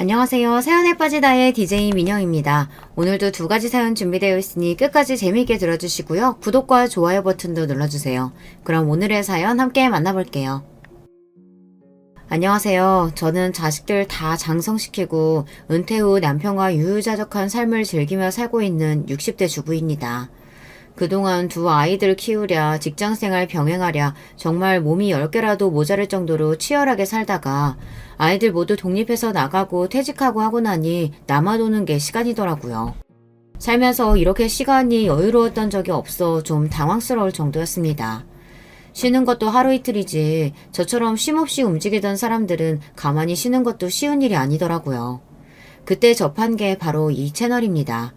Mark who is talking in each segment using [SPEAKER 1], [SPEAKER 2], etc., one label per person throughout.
[SPEAKER 1] 안녕하세요. 사연에 빠지다의 DJ 민영입니다. 오늘도 두 가지 사연 준비되어 있으니 끝까지 재미있게 들어주시고요. 구독과 좋아요 버튼도 눌러주세요. 그럼 오늘의 사연 함께 만나볼게요. 안녕하세요. 저는 자식들 다 장성시키고 은퇴 후 남편과 유유자적한 삶을 즐기며 살고 있는 60대 주부입니다. 그동안 두 아이들 키우랴 직장생활 병행하랴 정말 몸이 10개라도 모자랄 정도로 치열하게 살다가 아이들 모두 독립해서 나가고 퇴직하고 하고 나니 남아도는 게 시간이더라고요. 살면서 이렇게 시간이 여유로웠던 적이 없어 좀 당황스러울 정도였습니다. 쉬는 것도 하루 이틀이지 저처럼 쉼없이 움직이던 사람들은 가만히 쉬는 것도 쉬운 일이 아니더라고요. 그때 접한 게 바로 이 채널입니다.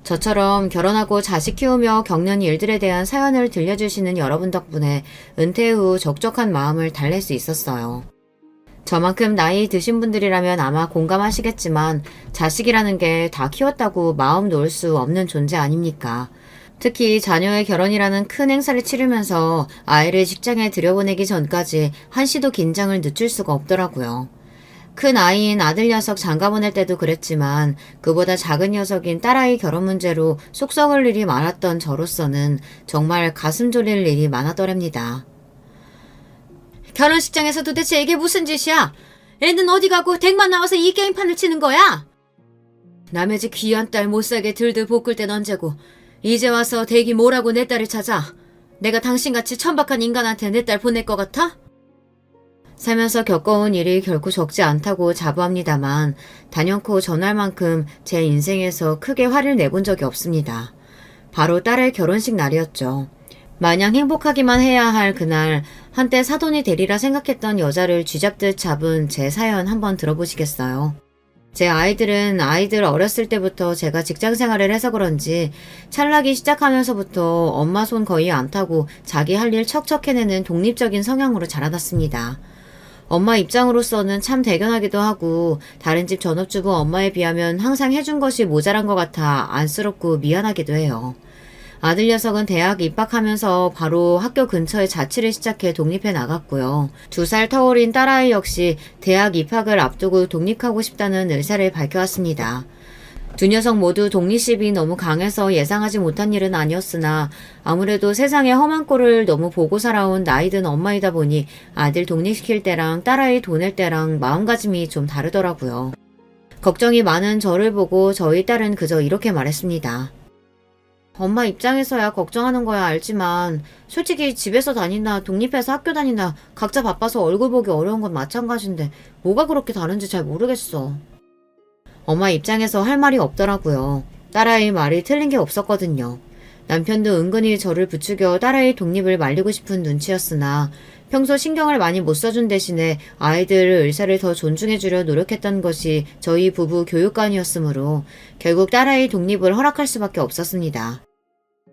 [SPEAKER 1] 저처럼 결혼하고 자식 키우며 겪는 일들에 대한 사연을 들려주시는 여러분 덕분에 은퇴 후 적적한 마음을 달랠 수 있었어요. 저만큼 나이 드신 분들이라면 아마 공감하시겠지만 자식이라는 게 다 키웠다고 마음 놓을 수 없는 존재 아닙니까? 특히 자녀의 결혼이라는 큰 행사를 치르면서 아이를 직장에 들여보내기 전까지 한시도 긴장을 늦출 수가 없더라고요. 큰 아이인 아들 녀석 장가 보낼 때도 그랬지만 그보다 작은 녀석인 딸아이 결혼 문제로 속 썩을 일이 많았던 저로서는 정말 가슴 졸일 일이 많았더랍니다. 결혼식장에서 도대체 이게 무슨 짓이야? 애는 어디 가고 댁만 나와서 이 게임판을 치는 거야? 남의 집 귀한 딸 못살게 들들 볶을 땐 언제고 이제 와서 댁이 뭐라고 내 딸을 찾아? 내가 당신같이 천박한 인간한테 내 딸 보낼 것 같아? 살면서 겪어온 일이 결코 적지 않다고 자부합니다만 단연코 전날만큼 제 인생에서 크게 화를 내본 적이 없습니다. 바로 딸의 결혼식 날이었죠. 마냥 행복하기만 해야 할 그날 한때 사돈이 되리라 생각했던 여자를 쥐잡듯 잡은 제 사연 한번 들어보시겠어요? 제 아이들은 아이들 어렸을 때부터 제가 직장 생활을 해서 그런지 찰나기 시작하면서부터 엄마 손 거의 안 타고 자기 할 일 척척 해내는 독립적인 성향으로 자라났습니다. 엄마 입장으로서는 참 대견하기도 하고 다른 집 전업주부 엄마에 비하면 항상 해준 것이 모자란 것 같아 안쓰럽고 미안하기도 해요. 아들 녀석은 대학 입학하면서 바로 학교 근처에 자취를 시작해 독립해 나갔고요. 2살 터울인 딸아이 역시 대학 입학을 앞두고 독립하고 싶다는 의사를 밝혀왔습니다. 두 녀석 모두 독립심이 너무 강해서 예상하지 못한 일은 아니었으나 아무래도 세상의 험한 꼴을 너무 보고 살아온 나이든 엄마이다 보니 아들 독립시킬 때랑 딸아이 보낼 때랑 마음가짐이 좀 다르더라고요. 걱정이 많은 저를 보고 저희 딸은 그저 이렇게 말했습니다. 엄마 입장에서야 걱정하는 거야 알지만 솔직히 집에서 다니나 독립해서 학교 다니나 각자 바빠서 얼굴 보기 어려운 건 마찬가지인데 뭐가 그렇게 다른지 잘 모르겠어. 엄마 입장에서 할 말이 없더라고요. 딸아이 말이 틀린 게 없었거든요. 남편도 은근히 저를 부추겨 딸아이 독립을 말리고 싶은 눈치였으나 평소 신경을 많이 못 써준 대신에 아이들 의사를 더 존중해주려 노력했던 것이 저희 부부 교육관이었으므로 결국 딸아이 독립을 허락할 수밖에 없었습니다.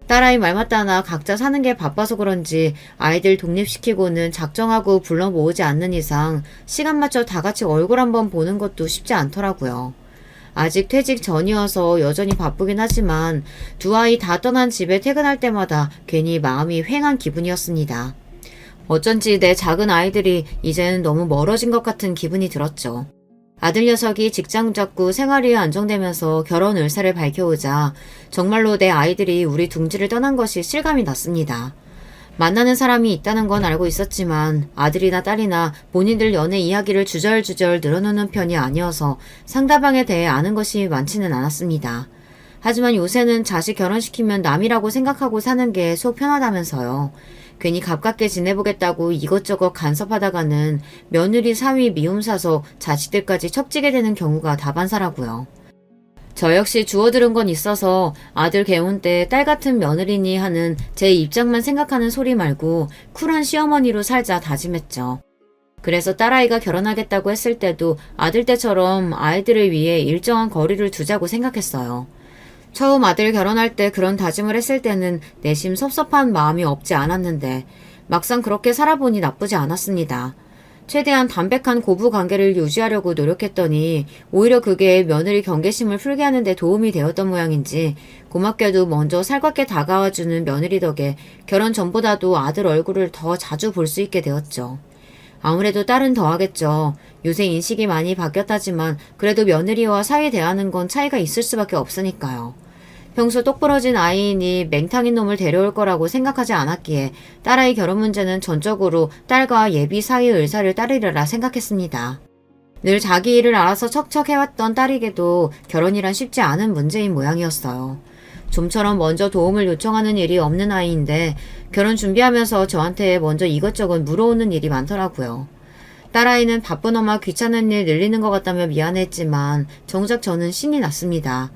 [SPEAKER 1] 딸아이 말 맞다나 각자 사는 게 바빠서 그런지 아이들 독립시키고는 작정하고 불러 모으지 않는 이상 시간 맞춰 다 같이 얼굴 한번 보는 것도 쉽지 않더라고요. 아직 퇴직 전이어서 여전히 바쁘긴 하지만 두 아이 다 떠난 집에 퇴근할 때마다 괜히 마음이 휑한 기분이었습니다. 어쩐지 내 작은 아이들이 이제는 너무 멀어진 것 같은 기분이 들었죠. 아들 녀석이 직장 잡고 생활이 안정되면서 결혼 의사를 밝혀오자 정말로 내 아이들이 우리 둥지를 떠난 것이 실감이 났습니다. 만나는 사람이 있다는 건 알고 있었지만 아들이나 딸이나 본인들 연애 이야기를 주절주절 늘어놓는 편이 아니어서 상대방에 대해 아는 것이 많지는 않았습니다. 하지만 요새는 자식 결혼시키면 남이라고 생각하고 사는 게 속 편하다면서요. 괜히 가깝게 지내보겠다고 이것저것 간섭하다가는 며느리 사위 미움 사서 자식들까지 척지게 되는 경우가 다반사라고요. 저 역시 주워들은 건 있어서 아들 개혼 때 딸 같은 며느리니 하는 제 입장만 생각하는 소리 말고 쿨한 시어머니로 살자 다짐했죠. 그래서 딸아이가 결혼하겠다고 했을 때도 아들 때처럼 아이들을 위해 일정한 거리를 두자고 생각했어요. 처음 아들 결혼할 때 그런 다짐을 했을 때는 내심 섭섭한 마음이 없지 않았는데 막상 그렇게 살아보니 나쁘지 않았습니다. 최대한 담백한 고부 관계를 유지하려고 노력했더니 오히려 그게 며느리 경계심을 풀게 하는 데 도움이 되었던 모양인지 고맙게도 먼저 살갑게 다가와주는 며느리 덕에 결혼 전보다도 아들 얼굴을 더 자주 볼 수 있게 되었죠. 아무래도 딸은 더하겠죠. 요새 인식이 많이 바뀌었다지만 그래도 며느리와 사위 대하는 건 차이가 있을 수밖에 없으니까요. 평소 똑부러진 아이이니 맹탕인 놈을 데려올 거라고 생각하지 않았기에 딸아이 결혼 문제는 전적으로 딸과 예비 사위 의사를 따르리라 생각했습니다. 늘 자기 일을 알아서 척척 해왔던 딸에게도 결혼이란 쉽지 않은 문제인 모양이었어요. 좀처럼 먼저 도움을 요청하는 일이 없는 아이인데 결혼 준비하면서 저한테 먼저 이것저것 물어오는 일이 많더라고요. 딸아이는 바쁜 엄마 귀찮은 일 늘리는 것 같다며 미안했지만 정작 저는 신이 났습니다.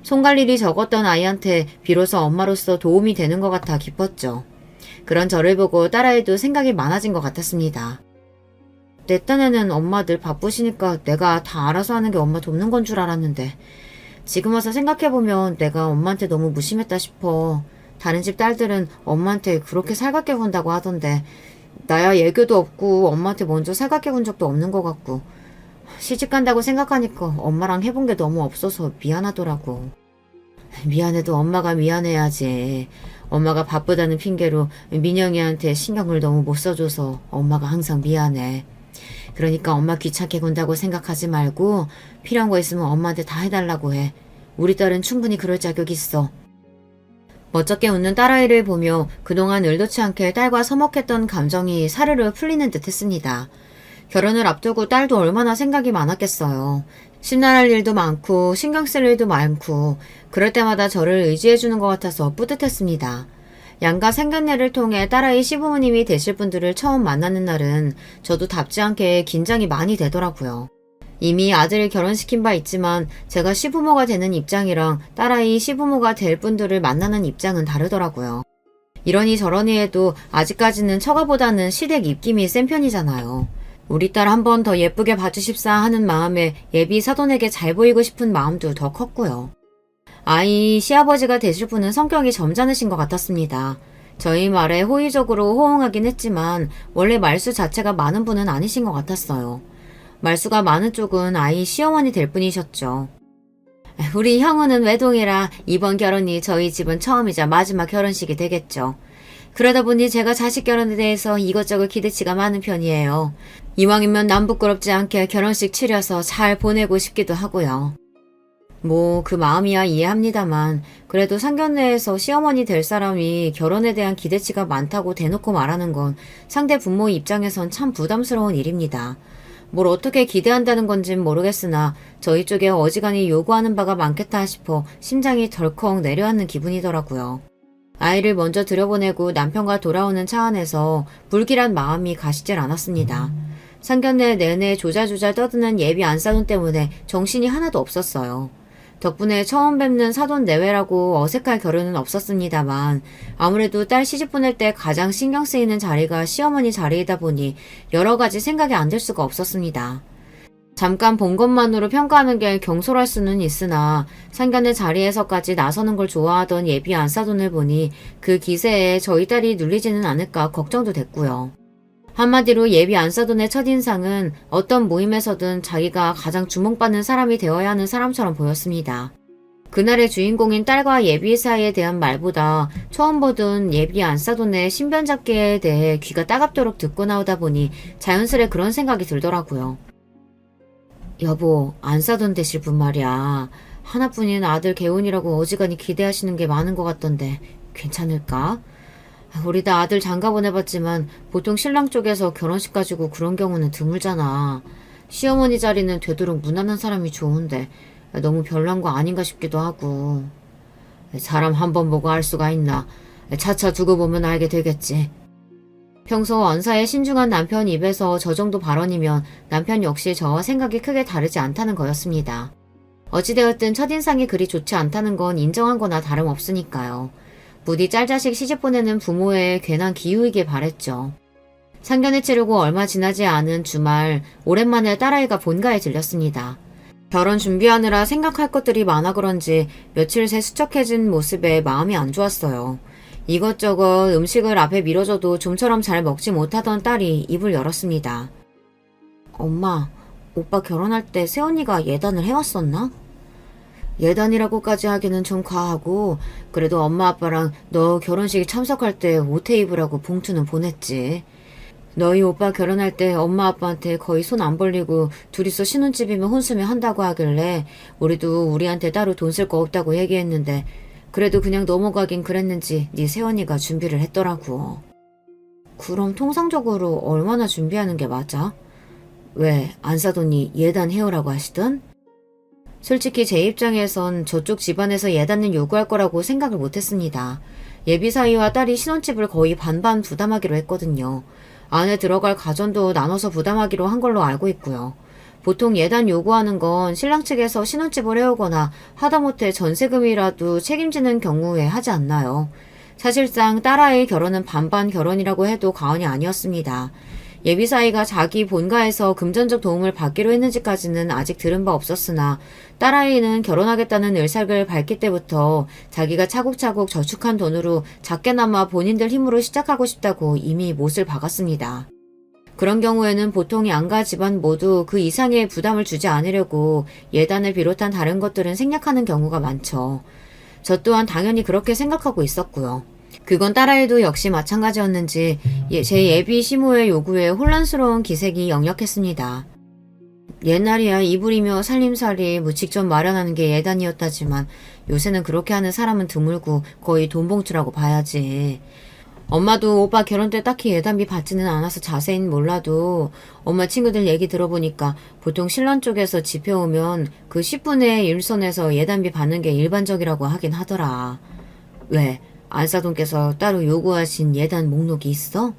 [SPEAKER 1] 손 갈 일이 적었던 아이한테 비로소 엄마로서 도움이 되는 것 같아 기뻤죠. 그런 저를 보고 딸아이도 생각이 많아진 것 같았습니다. 내 딴에는 엄마 늘 바쁘시니까 내가 다 알아서 하는 게 엄마 돕는 건 줄 알았는데 지금 와서 생각해보면 내가 엄마한테 너무 무심했다 싶어. 다른 집 딸들은 엄마한테 그렇게 살갑게 군다고 하던데 나야 애교도 없고 엄마한테 먼저 살갑게 군 적도 없는 것 같고 시집간다고 생각하니까 엄마랑 해본 게 너무 없어서 미안하더라고. 미안해도 엄마가 미안해야지. 엄마가 바쁘다는 핑계로 민영이한테 신경을 너무 못 써줘서 엄마가 항상 미안해. 그러니까 엄마 귀찮게 군다고 생각하지 말고 필요한 거 있으면 엄마한테 다 해달라고 해. 우리 딸은 충분히 그럴 자격이 있어. 멋쩍게 웃는 딸아이를 보며 그동안 의도치 않게 딸과 서먹했던 감정이 사르르 풀리는 듯 했습니다. 결혼을 앞두고 딸도 얼마나 생각이 많았겠어요. 심란할 일도 많고 신경 쓸 일도 많고 그럴 때마다 저를 의지해주는 것 같아서 뿌듯했습니다. 양가 상견례를 통해 딸아이 시부모님이 되실 분들을 처음 만나는 날은 저도 답지 않게 긴장이 많이 되더라고요. 이미 아들을 결혼시킨 바 있지만 제가 시부모가 되는 입장이랑 딸아이 시부모가 될 분들을 만나는 입장은 다르더라고요. 이러니 저러니 해도 아직까지는 처가보다는 시댁 입김이 센 편이잖아요. 우리 딸 한 번 더 예쁘게 봐주십사 하는 마음에 예비 사돈에게 잘 보이고 싶은 마음도 더 컸고요. 아이 시아버지가 되실 분은 성격이 점잖으신 것 같았습니다. 저희 말에 호의적으로 호응하긴 했지만 원래 말수 자체가 많은 분은 아니신 것 같았어요. 말수가 많은 쪽은 아이 시어머니 될 분이셨죠. 우리 형우는 외동이라 이번 결혼이 저희 집은 처음이자 마지막 결혼식이 되겠죠. 그러다 보니 제가 자식 결혼에 대해서 이것저것 기대치가 많은 편이에요. 이왕이면 남 부끄럽지 않게 결혼식 치려서 잘 보내고 싶기도 하고요. 그 마음이야 이해합니다만 그래도 상견례에서 시어머니 될 사람이 결혼에 대한 기대치가 많다고 대놓고 말하는 건 상대 부모 입장에선 참 부담스러운 일입니다. 뭘 어떻게 기대한다는 건진 모르겠으나 저희 쪽에 어지간히 요구하는 바가 많겠다 싶어 심장이 덜컥 내려앉는 기분이더라고요. 아이를 먼저 들여보내고 남편과 돌아오는 차 안에서 불길한 마음이 가시질 않았습니다. 상견례 내내 조잘조잘 떠드는 예비 안사돈 때문에 정신이 하나도 없었어요. 덕분에 처음 뵙는 사돈 내외라고 어색할 겨를은 없었습니다만 아무래도 딸 시집 보낼 때 가장 신경 쓰이는 자리가 시어머니 자리이다 보니 여러 가지 생각이 안 들 수가 없었습니다. 잠깐 본 것만으로 평가하는 게 경솔할 수는 있으나 상견례 자리에서까지 나서는 걸 좋아하던 예비 안사돈을 보니 그 기세에 저희 딸이 눌리지는 않을까 걱정도 됐고요. 한마디로 예비 안사돈의 첫인상은 어떤 모임에서든 자기가 가장 주목받는 사람이 되어야 하는 사람처럼 보였습니다. 그날의 주인공인 딸과 예비 사이에 대한 말보다 처음 보던 예비 안사돈의 신변잡기에 대해 귀가 따갑도록 듣고 나오다 보니 자연스레 그런 생각이 들더라고요. 여보, 안사돈 되실 분 말이야. 하나뿐인 아들 개운이라고 어지간히 기대하시는 게 많은 것 같던데 괜찮을까? 우리 다 아들 장가 보내봤지만 보통 신랑 쪽에서 결혼식 가지고 그런 경우는 드물잖아. 시어머니 자리는 되도록 무난한 사람이 좋은데 너무 별난 거 아닌가 싶기도 하고. 사람 한 번 보고 알 수가 있나. 차차 두고 보면 알게 되겠지. 평소 언사에 신중한 남편 입에서 저 정도 발언이면 남편 역시 저와 생각이 크게 다르지 않다는 거였습니다. 어찌되었든 첫인상이 그리 좋지 않다는 건 인정한 거나 다름없으니까요. 부디 짤자식 시집 보내는 부모의 괜한 기우이길 바랬죠. 상견례 치르고 얼마 지나지 않은 주말 오랜만에 딸아이가 본가에 들렸습니다. 결혼 준비하느라 생각할 것들이 많아 그런지 며칠 새 수척해진 모습에 마음이 안 좋았어요. 이것저것 음식을 앞에 밀어줘도 좀처럼 잘 먹지 못하던 딸이 입을 열었습니다. 엄마, 오빠 결혼할 때 새언니가 예단을 해왔었나? 예단이라고까지 하기는 좀 과하고 그래도 엄마 아빠랑 너 결혼식에 참석할 때 옷에 입으라고 봉투는 보냈지. 너희 오빠 결혼할 때 엄마 아빠한테 거의 손 안 벌리고 둘이서 신혼집이면 혼수면 한다고 하길래 우리도 우리한테 따로 돈 쓸 거 없다고 얘기했는데 그래도 그냥 넘어가긴 그랬는지 네 새언니가 준비를 했더라고. 그럼 통상적으로 얼마나 준비하는 게 맞아? 왜 안 사돈이 예단 해오라고 하시던? 솔직히 제 입장에선 저쪽 집안에서 예단을 요구할 거라고 생각을 못했습니다. 예비사위와 딸이 신혼집을 거의 반반 부담하기로 했거든요. 안에 들어갈 가전도 나눠서 부담하기로 한 걸로 알고 있고요. 보통 예단 요구하는 건 신랑 측에서 신혼집을 해오거나 하다못해 전세금이라도 책임지는 경우에 하지 않나요? 사실상 딸아이의 결혼은 반반 결혼이라고 해도 과언이 아니었습니다. 예비사위가 자기 본가에서 금전적 도움을 받기로 했는지까지는 아직 들은 바 없었으나 딸아이는 결혼하겠다는 의사를 밝힐 때부터 자기가 차곡차곡 저축한 돈으로 작게나마 본인들 힘으로 시작하고 싶다고 이미 못을 박았습니다. 그런 경우에는 보통 양가 집안 모두 그 이상의 부담을 주지 않으려고 예단을 비롯한 다른 것들은 생략하는 경우가 많죠. 저 또한 당연히 그렇게 생각하고 있었고요. 그건 딸아이도 역시 마찬가지였는지 제 예비 시모의 요구에 혼란스러운 기색이 역력했습니다. 옛날이야 이불이며 살림살이 직접 마련하는 게 예단이었다지만 요새는 그렇게 하는 사람은 드물고 거의 돈봉투라고 봐야지. 엄마도 오빠 결혼 때 딱히 예단비 받지는 않아서 자세히는 몰라도 엄마 친구들 얘기 들어보니까 보통 신랑 쪽에서 집해오면 그 10분의 1선에서 예단비 받는 게 일반적이라고 하긴 하더라. 왜? 안사돈께서 따로 요구하신 예단 목록이 있어?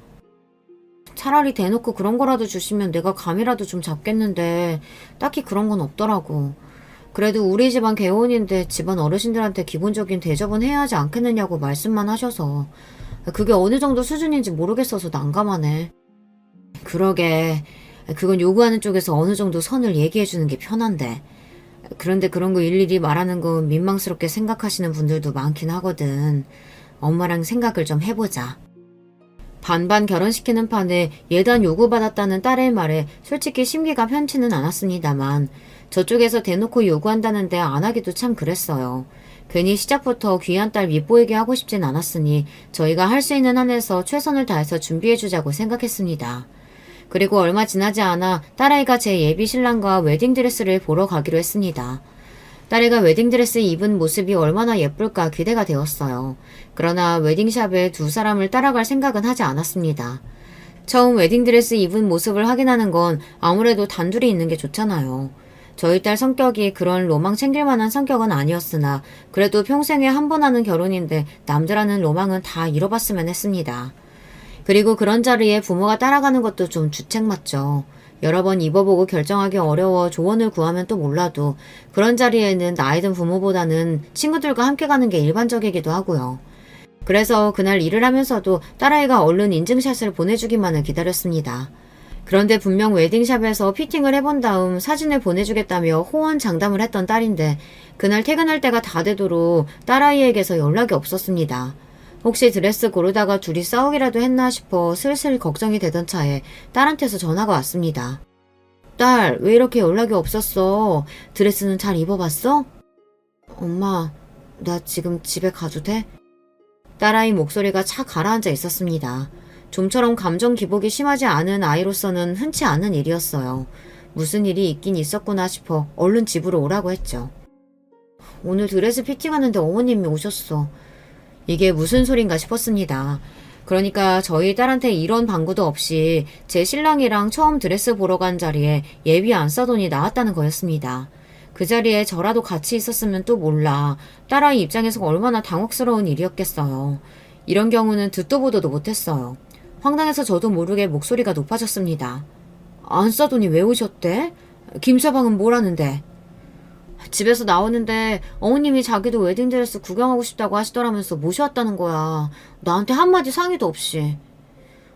[SPEAKER 1] 차라리 대놓고 그런 거라도 주시면 내가 감이라도 좀 잡겠는데 딱히 그런 건 없더라고. 그래도 우리 집안 개혼인데 집안 어르신들한테 기본적인 대접은 해야 하지 않겠느냐고 말씀만 하셔서 그게 어느 정도 수준인지 모르겠어서 난감하네. 그러게 그건 요구하는 쪽에서 어느 정도 선을 얘기해주는 게 편한데 그런데 그런 거 일일이 말하는 건 민망스럽게 생각하시는 분들도 많긴 하거든. 엄마랑 생각을 좀 해보자. 반반 결혼시키는 판에 예단 요구받았다는 딸의 말에 솔직히 심기가 편치는 않았습니다만 저쪽에서 대놓고 요구한다는데 안 하기도 참 그랬어요. 괜히 시작부터 귀한 딸 밉보이게 하고 싶진 않았으니 저희가 할 수 있는 한에서 최선을 다해서 준비해주자고 생각했습니다. 그리고 얼마 지나지 않아 딸아이가 제 예비 신랑과 웨딩드레스를 보러 가기로 했습니다. 딸애가 웨딩드레스 입은 모습이 얼마나 예쁠까 기대가 되었어요. 그러나 웨딩샵에 두 사람을 따라갈 생각은 하지 않았습니다. 처음 웨딩드레스 입은 모습을 확인하는 건 아무래도 단둘이 있는 게 좋잖아요. 저희 딸 성격이 그런 로망 챙길 만한 성격은 아니었으나 그래도 평생에 한 번 하는 결혼인데 남자라는 로망은 다 이뤄봤으면 했습니다. 그리고 그런 자리에 부모가 따라가는 것도 좀 주책 맞죠. 여러 번 입어보고 결정하기 어려워 조언을 구하면 또 몰라도 그런 자리에는 나이 든 부모보다는 친구들과 함께 가는 게 일반적이기도 하고요. 그래서 그날 일을 하면서도 딸아이가 얼른 인증샷을 보내주기만을 기다렸습니다. 그런데 분명 웨딩샵에서 피팅을 해본 다음 사진을 보내주겠다며 호언장담을 했던 딸인데 그날 퇴근할 때가 다 되도록 딸아이에게서 연락이 없었습니다. 혹시 드레스 고르다가 둘이 싸우기라도 했나 싶어 슬슬 걱정이 되던 차에 딸한테서 전화가 왔습니다. 딸, 왜 이렇게 연락이 없었어? 드레스는 잘 입어봤어? 엄마, 나 지금 집에 가도 돼? 딸아이 목소리가 착 가라앉아 있었습니다. 좀처럼 감정 기복이 심하지 않은 아이로서는 흔치 않은 일이었어요. 무슨 일이 있긴 있었구나 싶어 얼른 집으로 오라고 했죠. 오늘 드레스 피팅하는데 어머님이 오셨어. 이게 무슨 소린가 싶었습니다. 그러니까 저희 딸한테 이런 방구도 없이 제 신랑이랑 처음 드레스 보러 간 자리에 예비 안사돈이 나왔다는 거였습니다. 그 자리에 저라도 같이 있었으면 또 몰라 딸아이 입장에서 얼마나 당혹스러운 일이었겠어요. 이런 경우는 듣도 보도도 못했어요. 황당해서 저도 모르게 목소리가 높아졌습니다. 안사돈이 왜 오셨대? 김서방은 뭐라는데? 집에서 나오는데 어머님이 자기도 웨딩드레스 구경하고 싶다고 하시더라면서 모셔왔다는 거야. 나한테 한마디 상의도 없이.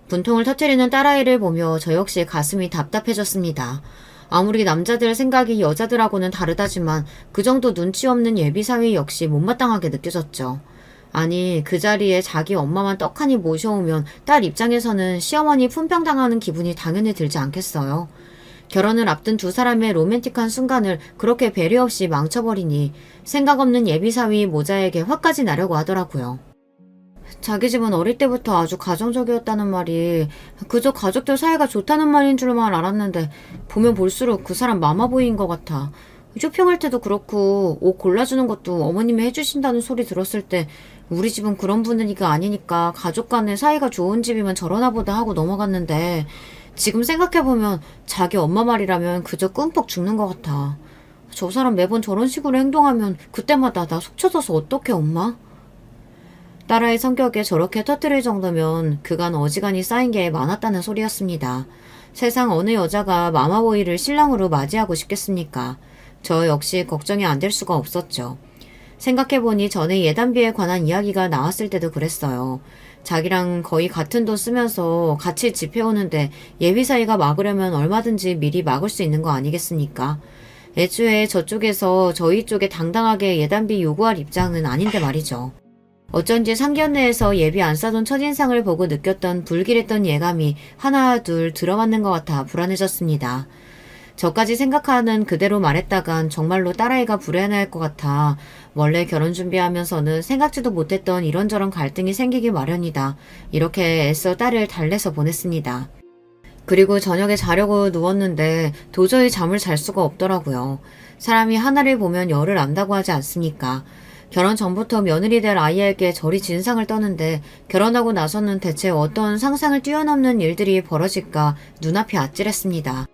[SPEAKER 1] 분통을 터뜨리는 딸아이를 보며 저 역시 가슴이 답답해졌습니다. 아무리 남자들 생각이 여자들하고는 다르다지만 그 정도 눈치 없는 예비사위 역시 못마땅하게 느껴졌죠. 아니 그 자리에 자기 엄마만 떡하니 모셔오면 딸 입장에서는 시어머니 품평당하는 기분이 당연히 들지 않겠어요. 결혼을 앞둔 두 사람의 로맨틱한 순간을 그렇게 배려 없이 망쳐버리니 생각 없는 예비사위 모자에게 화까지 나려고 하더라고요. 자기 집은 어릴 때부터 아주 가정적이었다는 말이 그저 가족들 사이가 좋다는 말인 줄만 알았는데 보면 볼수록 그 사람 마마보이인 것 같아. 쇼핑할 때도 그렇고 옷 골라주는 것도 어머님이 해주신다는 소리 들었을 때 우리 집은 그런 분위기가 아니니까 가족 간의 사이가 좋은 집이면 저러나 보다 하고 넘어갔는데 지금 생각해보면 자기 엄마 말이라면 그저 꿈뻑 죽는 것 같아. 저 사람 매번 저런 식으로 행동하면 그때마다 나 속 터져서 어떡해 엄마? 딸아이 성격에 저렇게 터뜨릴 정도면 그간 어지간히 쌓인 게 많았다는 소리였습니다. 세상 어느 여자가 마마보이를 신랑으로 맞이하고 싶겠습니까? 저 역시 걱정이 안 될 수가 없었죠. 생각해보니 전에 예단비에 관한 이야기가 나왔을 때도 그랬어요. 자기랑 거의 같은 돈 쓰면서 같이 집해오는데 예비 사이가 막으려면 얼마든지 미리 막을 수 있는 거 아니겠습니까? 애초에 저쪽에서 저희 쪽에 당당하게 예단비 요구할 입장은 아닌데 말이죠. 어쩐지 상견례에서 예비 안 싸던 첫인상을 보고 느꼈던 불길했던 예감이 하나 둘 들어맞는 것 같아 불안해졌습니다. 저까지 생각하는 그대로 말했다간 정말로 딸아이가 불안해할 것 같아 원래 결혼 준비하면서는 생각지도 못했던 이런저런 갈등이 생기기 마련이다. 이렇게 애써 딸을 달래서 보냈습니다. 그리고 저녁에 자려고 누웠는데 도저히 잠을 잘 수가 없더라고요. 사람이 하나를 보면 열을 안다고 하지 않습니까? 결혼 전부터 며느리 될 아이에게 저리 진상을 떠는데 결혼하고 나서는 대체 어떤 상상을 뛰어넘는 일들이 벌어질까 눈앞이 아찔했습니다.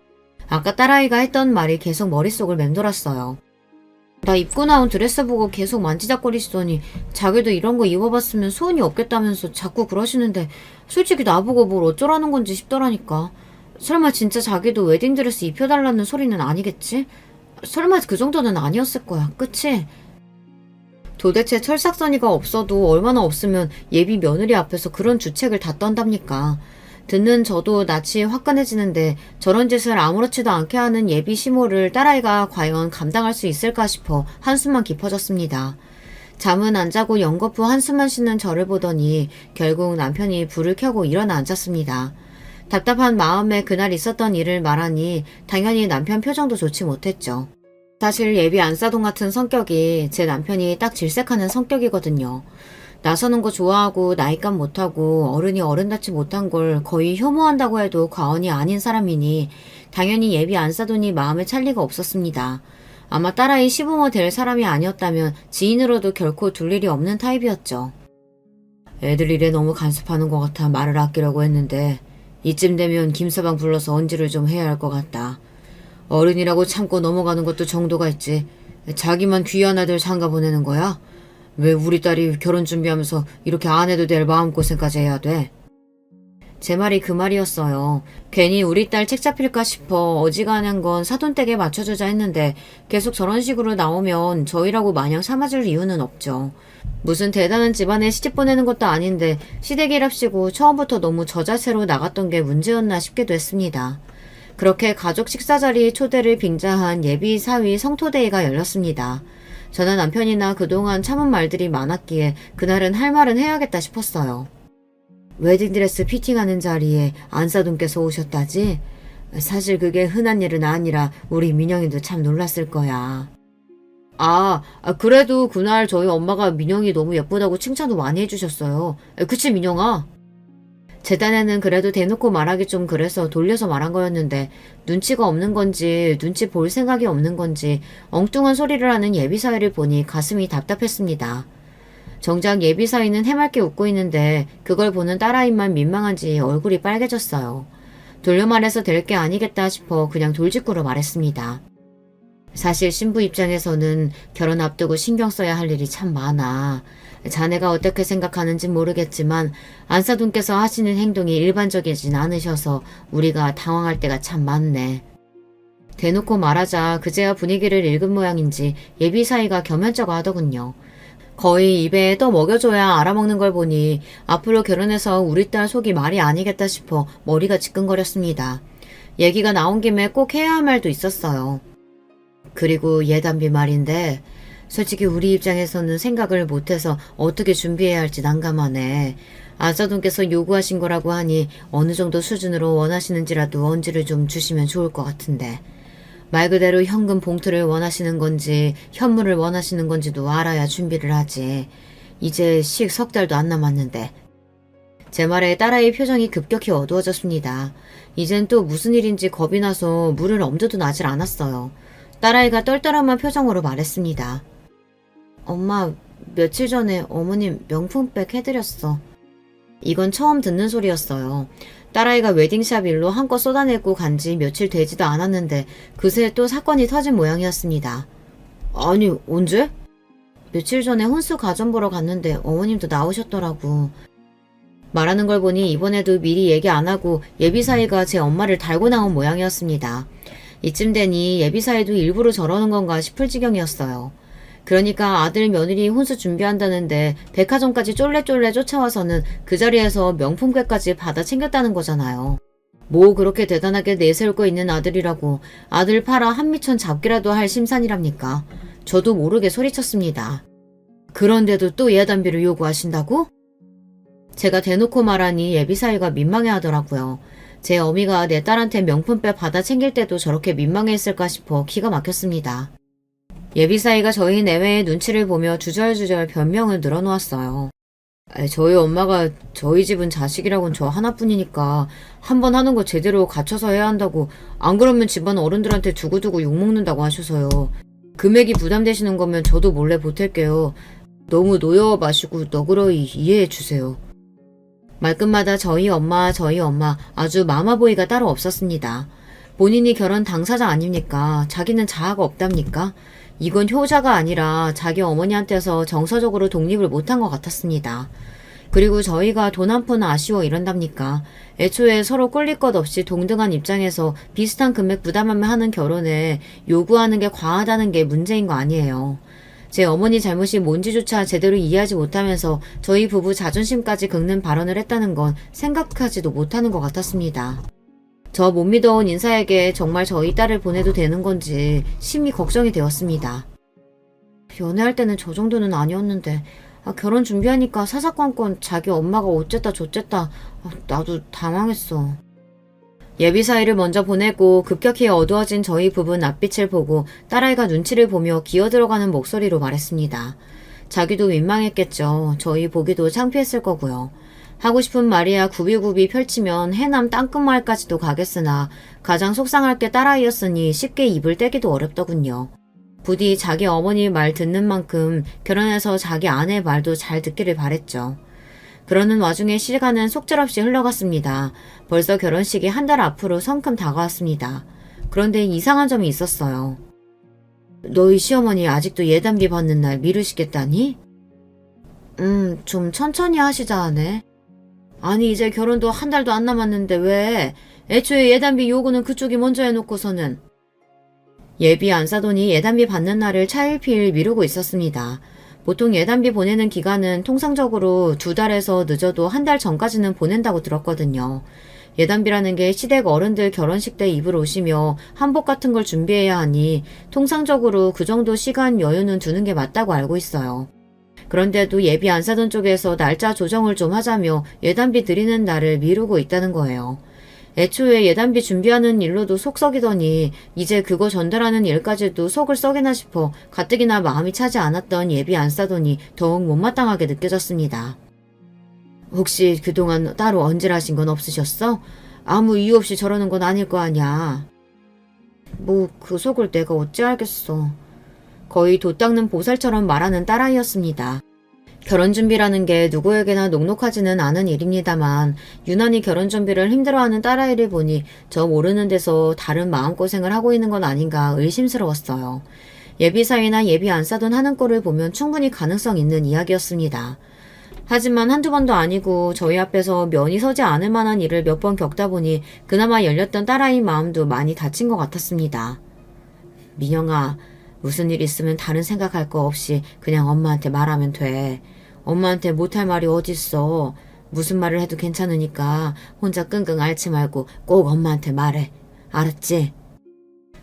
[SPEAKER 1] 아까 딸아이가 했던 말이 계속 머릿속을 맴돌았어요. 나 입고 나온 드레스 보고 계속 만지작거리시더니 자기도 이런 거 입어봤으면 소원이 없겠다면서 자꾸 그러시는데 솔직히 나보고 뭘 어쩌라는 건지 싶더라니까. 설마 진짜 자기도 웨딩드레스 입혀달라는 소리는 아니겠지? 설마 그 정도는 아니었을 거야. 그치? 도대체 철삭서니가 없어도 얼마나 없으면 예비 며느리 앞에서 그런 주책을 다 떤답니까? 듣는 저도 낯이 화끈해지는데 저런 짓을 아무렇지도 않게 하는 예비 시모를 딸아이가 과연 감당할 수 있을까 싶어 한숨만 깊어졌습니다. 잠은 안 자고 연거푸 한숨만 쉬는 저를 보더니 결국 남편이 불을 켜고 일어나 앉았습니다. 답답한 마음에 그날 있었던 일을 말하니 당연히 남편 표정도 좋지 못했죠. 사실 예비 안사돈 같은 성격이 제 남편이 딱 질색하는 성격이거든요. 나서는 거 좋아하고 나이값 못하고 어른이 어른답지 못한 걸 거의 혐오한다고 해도 과언이 아닌 사람이니 당연히 예비 안사돈이 마음에 찰 리가 없었습니다. 아마 딸아이 시부모 될 사람이 아니었다면 지인으로도 결코 둘 일이 없는 타입이었죠. 애들 일에 너무 간섭하는 것 같아 말을 아끼려고 했는데 이쯤 되면 김서방 불러서 언지를 좀 해야 할 것 같다. 어른이라고 참고 넘어가는 것도 정도가 있지. 자기만 귀한 아들 장가 보내는 거야? 왜 우리 딸이 결혼 준비하면서 이렇게 안 해도 될 마음고생까지 해야 돼? 제 말이 그 말이었어요. 괜히 우리 딸 책 잡힐까 싶어 어지간한 건 사돈댁에 맞춰주자 했는데 계속 저런 식으로 나오면 저희라고 마냥 삼아줄 이유는 없죠. 무슨 대단한 집안에 시집 보내는 것도 아닌데 시댁이랍시고 처음부터 너무 저자세로 나갔던 게 문제였나 싶기도 했습니다. 그렇게 가족 식사 자리 초대를 빙자한 예비 사위 성토대회가 열렸습니다. 저는 남편이나 그동안 참은 말들이 많았기에 그날은 할 말은 해야겠다 싶었어요. 웨딩드레스 피팅하는 자리에 안사돈께서 오셨다지? 사실 그게 흔한 일은 아니라 우리 민영이도 참 놀랐을 거야. 그래도 그날 저희 엄마가 민영이 너무 예쁘다고 칭찬도 많이 해주셨어요. 그치 민영아? 제 딴에는 그래도 대놓고 말하기 좀 그래서 돌려서 말한 거였는데 눈치가 없는 건지 눈치 볼 생각이 없는 건지 엉뚱한 소리를 하는 예비사위를 보니 가슴이 답답했습니다. 정작 예비사위는 해맑게 웃고 있는데 그걸 보는 딸아이만 민망한지 얼굴이 빨개졌어요. 돌려 말해서 될 게 아니겠다 싶어 그냥 돌직구로 말했습니다. 사실 신부 입장에서는 결혼 앞두고 신경 써야 할 일이 참 많아. 자네가 어떻게 생각하는지 모르겠지만 안사돈께서 하시는 행동이 일반적이진 않으셔서 우리가 당황할 때가 참 많네. 대놓고 말하자 그제야 분위기를 읽은 모양인지 예비사위가 겸연쩍어 하더군요. 거의 입에 떠 먹여줘야 알아먹는 걸 보니 앞으로 결혼해서 우리 딸 속이 말이 아니겠다 싶어 머리가 지끈거렸습니다. 얘기가 나온 김에 꼭 해야 할 말도 있었어요. 그리고 예단비 말인데 솔직히 우리 입장에서는 생각을 못해서 어떻게 준비해야 할지 난감하네. 안사돈께서 요구하신 거라고 하니 어느 정도 수준으로 원하시는지라도 언지를 좀 주시면 좋을 것 같은데. 말 그대로 현금 봉투를 원하시는 건지 현물을 원하시는 건지도 알아야 준비를 하지. 이제 식 석 달도 안 남았는데. 제 말에 딸아이의 표정이 급격히 어두워졌습니다. 이젠 또 무슨 일인지 겁이 나서 물을 엄두도 나질 않았어요. 딸아이가 떨떠름한 표정으로 말했습니다. 엄마, 며칠 전에 어머님 명품백 해드렸어. 이건 처음 듣는 소리였어요. 딸아이가 웨딩샵 일로 한껏 쏟아내고 간지 며칠 되지도 않았는데 그새 또 사건이 터진 모양이었습니다. 아니, 언제? 며칠 전에 혼수 가전 보러 갔는데 어머님도 나오셨더라고. 말하는 걸 보니 이번에도 미리 얘기 안 하고 예비사이가 제 엄마를 달고 나온 모양이었습니다. 이쯤 되니 예비사이도 일부러 저러는 건가 싶을 지경이었어요. 그러니까 아들 며느리 혼수 준비한다는데 백화점까지 쫄래쫄래 쫓아와서는 그 자리에서 명품백까지 받아 챙겼다는 거잖아요. 뭐 그렇게 대단하게 내세울 거 있는 아들이라고 아들 팔아 한미천 잡기라도 할 심산이랍니까? 저도 모르게 소리쳤습니다. 그런데도 또 예단비를 요구하신다고? 제가 대놓고 말하니 예비사이가 민망해하더라고요. 제 어미가 내 딸한테 명품백 받아 챙길 때도 저렇게 민망해했을까 싶어 기가 막혔습니다. 예비사이가 저희 내외의 눈치를 보며 주절주절 변명을 늘어놓았어요. 저희 엄마가 저희 집은 자식이라곤 저 하나뿐이니까 한번 하는 거 제대로 갖춰서 해야 한다고, 안 그러면 집안 어른들한테 두고두고 욕먹는다고 하셔서요. 금액이 부담되시는 거면 저도 몰래 보탤게요. 너무 노여워 마시고 너그러이 이해해 주세요. 말끝마다 저희 엄마 아주 마마보이가 따로 없었습니다. 본인이 결혼 당사자 아닙니까? 자기는 자아가 없답니까? 이건 효자가 아니라 자기 어머니한테서 정서적으로 독립을 못한 것 같았습니다. 그리고 저희가 돈 한 푼 아쉬워 이런답니까? 애초에 서로 꿀릴 것 없이 동등한 입장에서 비슷한 금액 부담하며 하는 결혼에 요구하는 게 과하다는 게 문제인 거 아니에요. 제 어머니 잘못이 뭔지조차 제대로 이해하지 못하면서 저희 부부 자존심까지 긁는 발언을 했다는 건 생각하지도 못하는 것 같았습니다. 저 못 믿어온 인사에게 정말 저희 딸을 보내도 되는 건지 심히 걱정이 되었습니다. 연애할 때는 저 정도는 아니었는데 결혼 준비하니까 사사건건 자기 엄마가 어쨌다 저쨌다. 나도 당황했어. 예비사이를 먼저 보내고 급격히 어두워진 저희 부부 낯빛을 보고 딸아이가 눈치를 보며 기어들어가는 목소리로 말했습니다. 자기도 민망했겠죠. 저희 보기도 창피했을 거고요. 하고 싶은 말이야 굽이굽이 펼치면 해남 땅끝마을까지도 가겠으나 가장 속상할 게 딸아이였으니 쉽게 입을 떼기도 어렵더군요. 부디 자기 어머니 말 듣는 만큼 결혼해서 자기 아내 말도 잘 듣기를 바랬죠. 그러는 와중에 시간은 속절없이 흘러갔습니다. 벌써 결혼식이 한 달 앞으로 성큼 다가왔습니다. 그런데 이상한 점이 있었어요. 너희 시어머니 아직도 예단비 받는 날 미루시겠다니? 좀 천천히 하시자 하네. 아니 이제 결혼도 한 달도 안 남았는데 왜? 애초에 예단비 요구는 그쪽이 먼저 해놓고서는. 예비 안 사돈이 예단비 받는 날을 차일피일 미루고 있었습니다. 보통 예단비 보내는 기간은 통상적으로 2달에서 늦어도 한 달 전까지는 보낸다고 들었거든요. 예단비라는 게 시댁 어른들 결혼식 때 입을 옷이며 한복 같은 걸 준비해야 하니 통상적으로 그 정도 시간 여유는 두는 게 맞다고 알고 있어요. 그런데도 예비 안 사돈 쪽에서 날짜 조정을 좀 하자며 예단비 드리는 날을 미루고 있다는 거예요. 애초에 예단비 준비하는 일로도 속 썩이더니 이제 그거 전달하는 일까지도 속을 썩이나 싶어 가뜩이나 마음이 차지 않았던 예비 안 사돈이 더욱 못마땅하게 느껴졌습니다. 혹시 그동안 따로 언질하신 건 없으셨어? 아무 이유 없이 저러는 건 아닐 거 아냐. 뭐 그 속을 내가 어찌 알겠어. 거의 돛 닦는 보살처럼 말하는 딸아이였습니다. 결혼 준비라는 게 누구에게나 녹록하지는 않은 일입니다만 유난히 결혼 준비를 힘들어하는 딸아이를 보니 저 모르는 데서 다른 마음고생을 하고 있는 건 아닌가 의심스러웠어요. 예비사위나 예비 안 사돈 하는 꼴을 보면 충분히 가능성 있는 이야기였습니다. 하지만 한두 번도 아니고 저희 앞에서 면이 서지 않을 만한 일을 몇 번 겪다 보니 그나마 열렸던 딸아이 마음도 많이 다친 것 같았습니다. 민영아, 무슨 일 있으면 다른 생각할 거 없이 그냥 엄마한테 말하면 돼. 엄마한테 못할 말이 어딨어. 무슨 말을 해도 괜찮으니까 혼자 끙끙 앓지 말고 꼭 엄마한테 말해. 알았지?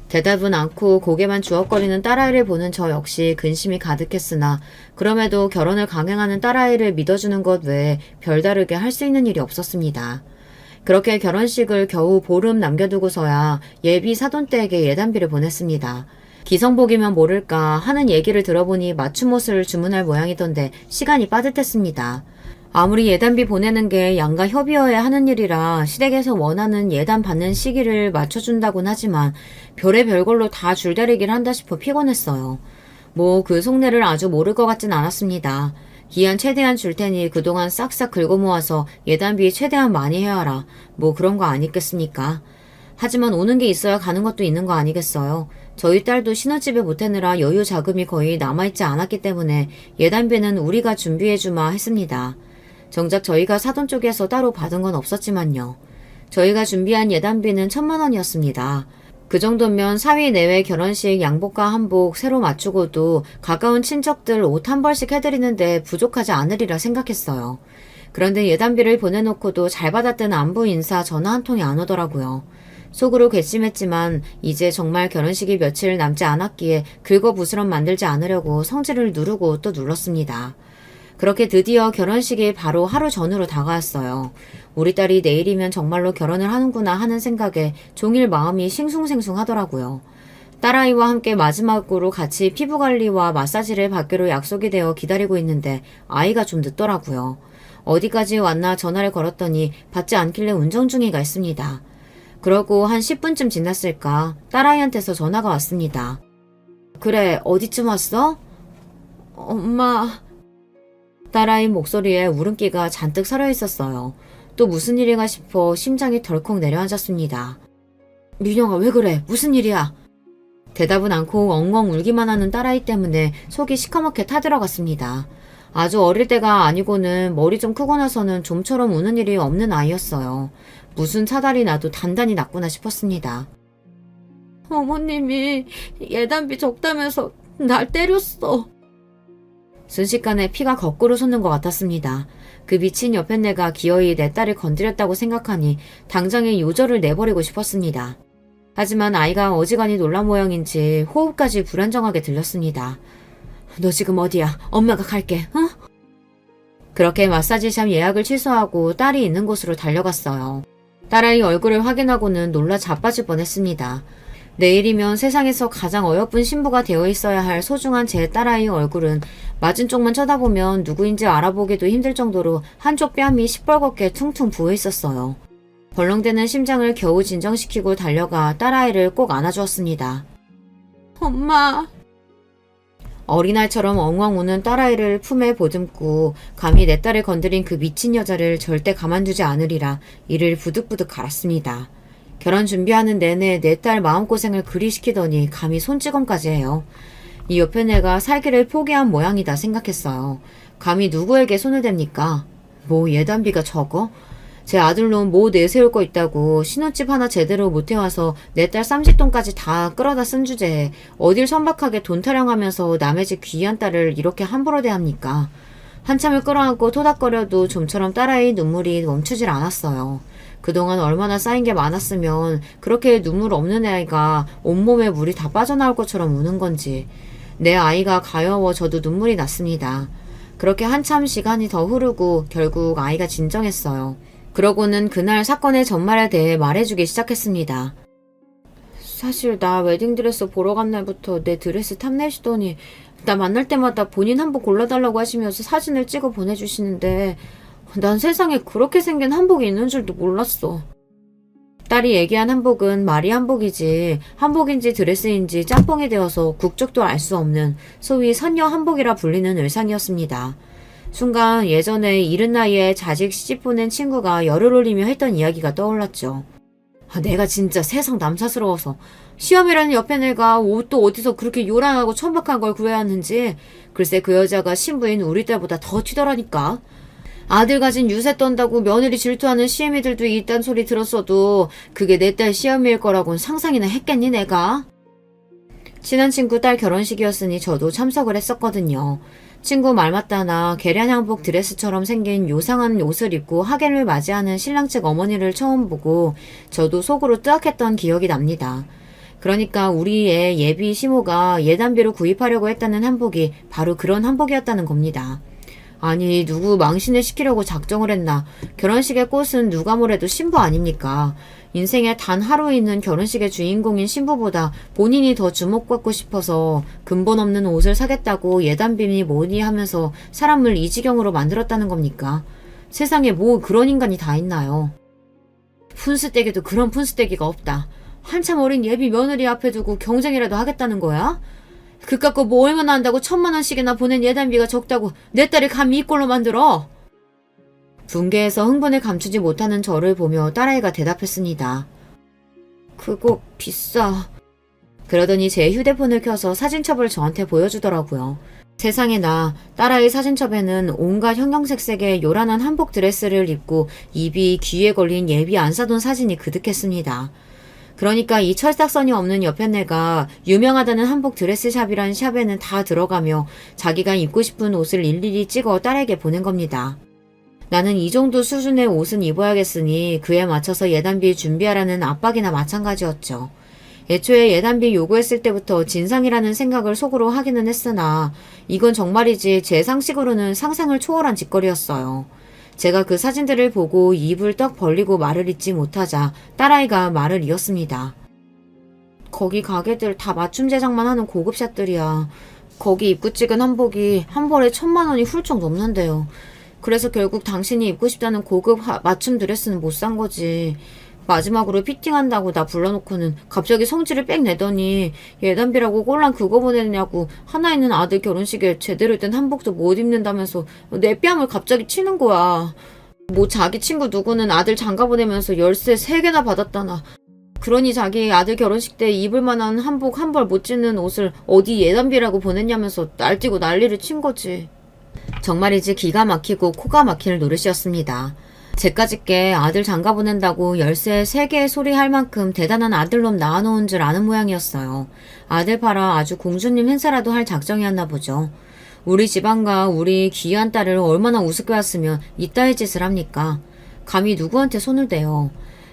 [SPEAKER 1] 대답은 않고 고개만 주걱거리는 딸아이를 보는 저 역시 근심이 가득했으나 그럼에도 결혼을 강행하는 딸아이를 믿어주는 것 외에 별다르게 할 수 있는 일이 없었습니다. 그렇게 결혼식을 겨우 보름 남겨두고서야 예비 사돈댁에 예단비를 보냈습니다. 기성복이면 모를까 하는 얘기를 들어보니 맞춤옷을 주문할 모양이던데 시간이 빠듯했습니다. 아무리 예단비 보내는 게 양가 협의어야 하는 일이라 시댁에서 원하는 예단 받는 시기를 맞춰준다곤 하지만 별의별 걸로 다 줄다리기를 한다 싶어 피곤했어요. 뭐 그 속내를 아주 모를 것 같진 않았습니다. 기한 최대한 줄 테니 그동안 싹싹 긁어 모아서 예단비 최대한 많이 해와라. 뭐 그런 거 아니겠습니까? 하지만 오는 게 있어야 가는 것도 있는 거 아니겠어요? 저희 딸도 신혼집에 보태느라 여유 자금이 거의 남아있지 않았기 때문에 예단비는 우리가 준비해주마 했습니다. 정작 저희가 사돈 쪽에서 따로 받은 건 없었지만요. 저희가 준비한 예단비는 1,000만 원이었습니다. 그 정도면 사위 내외 결혼식 양복과 한복 새로 맞추고도 가까운 친척들 옷 한 벌씩 해드리는데 부족하지 않으리라 생각했어요. 그런데 예단비를 보내놓고도 잘 받았다는 안부 인사 전화 한 통이 안 오더라고요. 속으로 괘씸했지만 이제 정말 결혼식이 며칠 남지 않았기에 긁어부스럼 만들지 않으려고 성질을 누르고 또 눌렀습니다. 그렇게 드디어 결혼식이 바로 하루 전으로 다가왔어요. 우리 딸이 내일이면 정말로 결혼을 하는구나 하는 생각에 종일 마음이 싱숭생숭하더라고요. 딸아이와 함께 마지막으로 같이 피부관리와 마사지를 받기로 약속이 되어 기다리고 있는데 아이가 좀 늦더라고요. 어디까지 왔나 전화를 걸었더니 받지 않길래 운전 중이가 있습니다. 그러고 한 10분쯤 지났을까 딸아이한테서 전화가 왔습니다. 그래, 어디쯤 왔어? 엄마... 딸아이 목소리에 울음기가 잔뜩 서려 있었어요. 또 무슨 일인가 싶어 심장이 덜컥 내려앉았습니다. 민영아, 왜 그래? 무슨 일이야? 대답은 않고 엉엉 울기만 하는 딸아이 때문에 속이 시커멓게 타들어갔습니다. 아주 어릴 때가 아니고는 머리 좀 크고 나서는 좀처럼 우는 일이 없는 아이였어요. 무슨 사달이 나도 단단히 났구나 싶었습니다. 어머님이 예단비 적다면서 날 때렸어. 순식간에 피가 거꾸로 솟는 것 같았습니다. 그 미친 여편네가 기어이 내 딸을 건드렸다고 생각하니 당장에 요절을 내버리고 싶었습니다. 하지만 아이가 어지간히 놀란 모양인지 호흡까지 불안정하게 들렸습니다. 너 지금 어디야? 엄마가 갈게, 어? 그렇게 마사지샵 예약을 취소하고 딸이 있는 곳으로 달려갔어요. 딸아이 얼굴을 확인하고는 놀라 자빠질 뻔했습니다. 내일이면 세상에서 가장 어여쁜 신부가 되어 있어야 할 소중한 제 딸아이 얼굴은 맞은 쪽만 쳐다보면 누구인지 알아보기도 힘들 정도로 한쪽 뺨이 시뻘겋게 퉁퉁 부어 있었어요. 벌렁대는 심장을 겨우 진정시키고 달려가 딸아이를 꼭 안아주었습니다. 엄마. 어린아이처럼 엉엉 우는 딸아이를 품에 보듬고 감히 내 딸을 건드린 그 미친 여자를 절대 가만두지 않으리라 이를 부득부득 갈았습니다. 결혼 준비하는 내내 내 딸 마음고생을 그리 시키더니 감히 손찌검까지 해요. 이 옆에 내가 살기를 포기한 모양이다 생각했어요. 감히 누구에게 손을 댑니까? 뭐 예단비가 적어? 제 아들놈 뭐 내세울 거 있다고 신혼집 하나 제대로 못 해와서 내 딸 쌈짓돈까지 다 끌어다 쓴 주제에 어딜 선박하게 돈 타령하면서 남의 집 귀한 딸을 이렇게 함부로 대합니까? 한참을 끌어안고 토닥거려도 좀처럼 딸아이 눈물이 멈추질 않았어요. 그동안 얼마나 쌓인 게 많았으면 그렇게 눈물 없는 아이가 온몸에 물이 다 빠져나올 것처럼 우는 건지. 내 아이가 가여워 저도 눈물이 났습니다. 그렇게 한참 시간이 더 흐르고 결국 아이가 진정했어요. 그러고는 그날 사건의 전말에 대해 말해주기 시작했습니다. 사실 나 웨딩드레스 보러 간 날부터 내 드레스 탐내시더니 나 만날 때마다 본인 한복 골라달라고 하시면서 사진을 찍어 보내주시는데 난 세상에 그렇게 생긴 한복이 있는 줄도 몰랐어. 딸이 얘기한 한복은 말이 한복이지 한복인지 드레스인지 짬뽕이 되어서 국적도 알 수 없는 소위 선녀 한복이라 불리는 의상이었습니다. 순간 예전에 이른 나이에 자식 시집 보낸 친구가 열을 올리며 했던 이야기가 떠올랐죠. 내가 진짜 세상 남사스러워서 시험이라는 옆에 내가 옷도 어디서 그렇게 요란하고 천박한 걸 구해야 하는지 글쎄 그 여자가 신부인 우리 딸보다 더 튀더라니까. 아들 가진 유세 떤다고 며느리 질투하는 시애미들도 있단 소리 들었어도 그게 내 딸 시험일 거라고는 상상이나 했겠니 내가? 친한 친구 딸 결혼식이었으니 저도 참석을 했었거든요. 친구 말 맞다나 계량양복 드레스처럼 생긴 요상한 옷을 입고 하객을 맞이하는 신랑 측 어머니를 처음 보고 저도 속으로 뜨악했던 기억이 납니다. 그러니까 우리 애 예비 시모가 예단비로 구입하려고 했다는 한복이 바로 그런 한복이었다는 겁니다. 아니 누구 망신을 시키려고 작정을 했나. 결혼식의 꽃은 누가 뭐래도 신부 아닙니까. 인생에 단 하루 있는 결혼식의 주인공인 신부보다 본인이 더 주목받고 싶어서 근본 없는 옷을 사겠다고 예단비니 뭐니 하면서 사람을 이 지경으로 만들었다는 겁니까? 세상에 뭐 그런 인간이 다 있나요? 푼스떼기도 그런 푼스떼기가 없다. 한참 어린 예비 며느리 앞에 두고 경쟁이라도 하겠다는 거야? 그깟 거 뭐 얼마나 한다고 1,000만 원씩이나 보낸 예단비가 적다고 내 딸이 감히 이 꼴로 만들어? 분개해서 흥분을 감추지 못하는 저를 보며 딸아이가 대답했습니다. 그거 비싸. 그러더니 제 휴대폰을 켜서 사진첩을 저한테 보여주더라고요. 세상에나 딸아이 사진첩에는 온갖 형형색색의 요란한 한복 드레스를 입고 입이 귀에 걸린 예비 안 사돈 사진이 그득했습니다. 그러니까 이 철딱선이 없는 옆에 내가 유명하다는 한복 드레스샵이란 샵에는 다 들어가며 자기가 입고 싶은 옷을 일일이 찍어 딸에게 보낸 겁니다. 나는 이 정도 수준의 옷은 입어야겠으니 그에 맞춰서 예단비 준비하라는 압박이나 마찬가지였죠. 애초에 예단비 요구했을 때부터 진상이라는 생각을 속으로 하기는 했으나 이건 정말이지 제 상식으로는 상상을 초월한 짓거리였어요. 제가 그 사진들을 보고 입을 떡 벌리고 말을 잇지 못하자 딸아이가 말을 이었습니다. 거기 가게들 다 맞춤 제작만 하는 고급샵들이야. 거기 입고 찍은 한복이 한 벌에 1,000만 원이 훌쩍 넘는데요. 그래서 결국 당신이 입고 싶다는 고급 맞춤 드레스는 못 산 거지. 마지막으로 피팅한다고 나 불러놓고는 갑자기 성질을 빽 내더니 예단비라고 꼴랑 그거 보내냐고 하나 있는 아들 결혼식에 제대로 된 한복도 못 입는다면서 내 뺨을 갑자기 치는 거야. 뭐 자기 친구 누구는 아들 장가 보내면서 열쇠 3개나 받았다나. 그러니 자기 아들 결혼식 때 입을 만한 한복 한 벌 못 짓는 옷을 어디 예단비라고 보냈냐면서 날뛰고 난리를 친 거지. 정말이지 기가 막히고 코가 막힐 노릇이었습니다. 제까짓게 아들 장가 보낸다고 열쇠 3개 소리할 만큼 대단한 아들놈 낳아놓은 줄 아는 모양이었어요. 아들 팔아 아주 공주님 행사라도 할 작정이었나 보죠. 우리 집안과 우리 귀한 딸을 얼마나 우습게 왔으면 이따위 짓을 합니까? 감히 누구한테 손을 대요.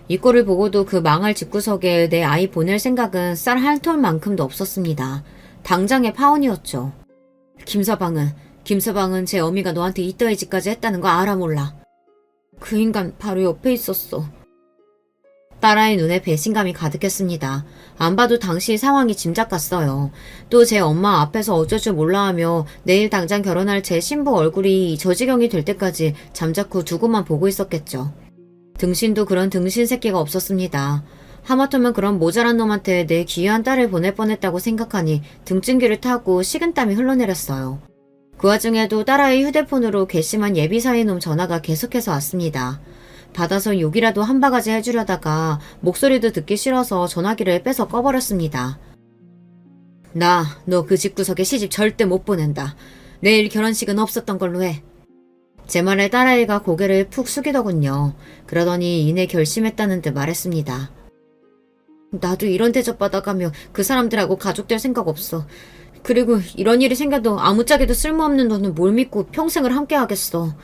[SPEAKER 1] 이 꼴을 보고도 그 망할 집구석에 내 아이 보낼 생각은 쌀 한 톨만큼도 없었습니다. 당장의 파혼이었죠. 김서방은 제 어미가 너한테 이따위 짓까지 했다는 거 알아 몰라. 그 인간 바로 옆에 있었어. 딸아이 눈에 배신감이 가득했습니다. 안 봐도 당시 상황이 짐작 갔어요. 또 제 엄마 앞에서 어쩔 줄 몰라 하며 내일 당장 결혼할 제 신부 얼굴이 저 지경이 될 때까지 잠자코 두고만 보고 있었겠죠. 등신도 그런 등신 새끼가 없었습니다. 하마터면 그런 모자란 놈한테 내 귀한 딸을 보낼 뻔했다고 생각하니 등찜기를 타고 식은땀이 흘러내렸어요. 그 와중에도 딸아이 휴대폰으로 괘씸한 예비사위놈 전화가 계속해서 왔습니다. 받아서 욕이라도 한 바가지 해주려다가 목소리도 듣기 싫어서 전화기를 빼서 꺼버렸습니다. 너 그 집구석에 시집 절대 못 보낸다. 내일 결혼식은 없었던 걸로 해. 제 말에 딸아이가 고개를 푹 숙이더군요. 그러더니 이내 결심했다는 듯 말했습니다. 나도 이런 대접 받아가며 그 사람들하고 가족될 생각 없어. 그리고 이런 일이 생겨도 아무짝에도 쓸모없는 너는 뭘 믿고 평생을 함께 하겠어.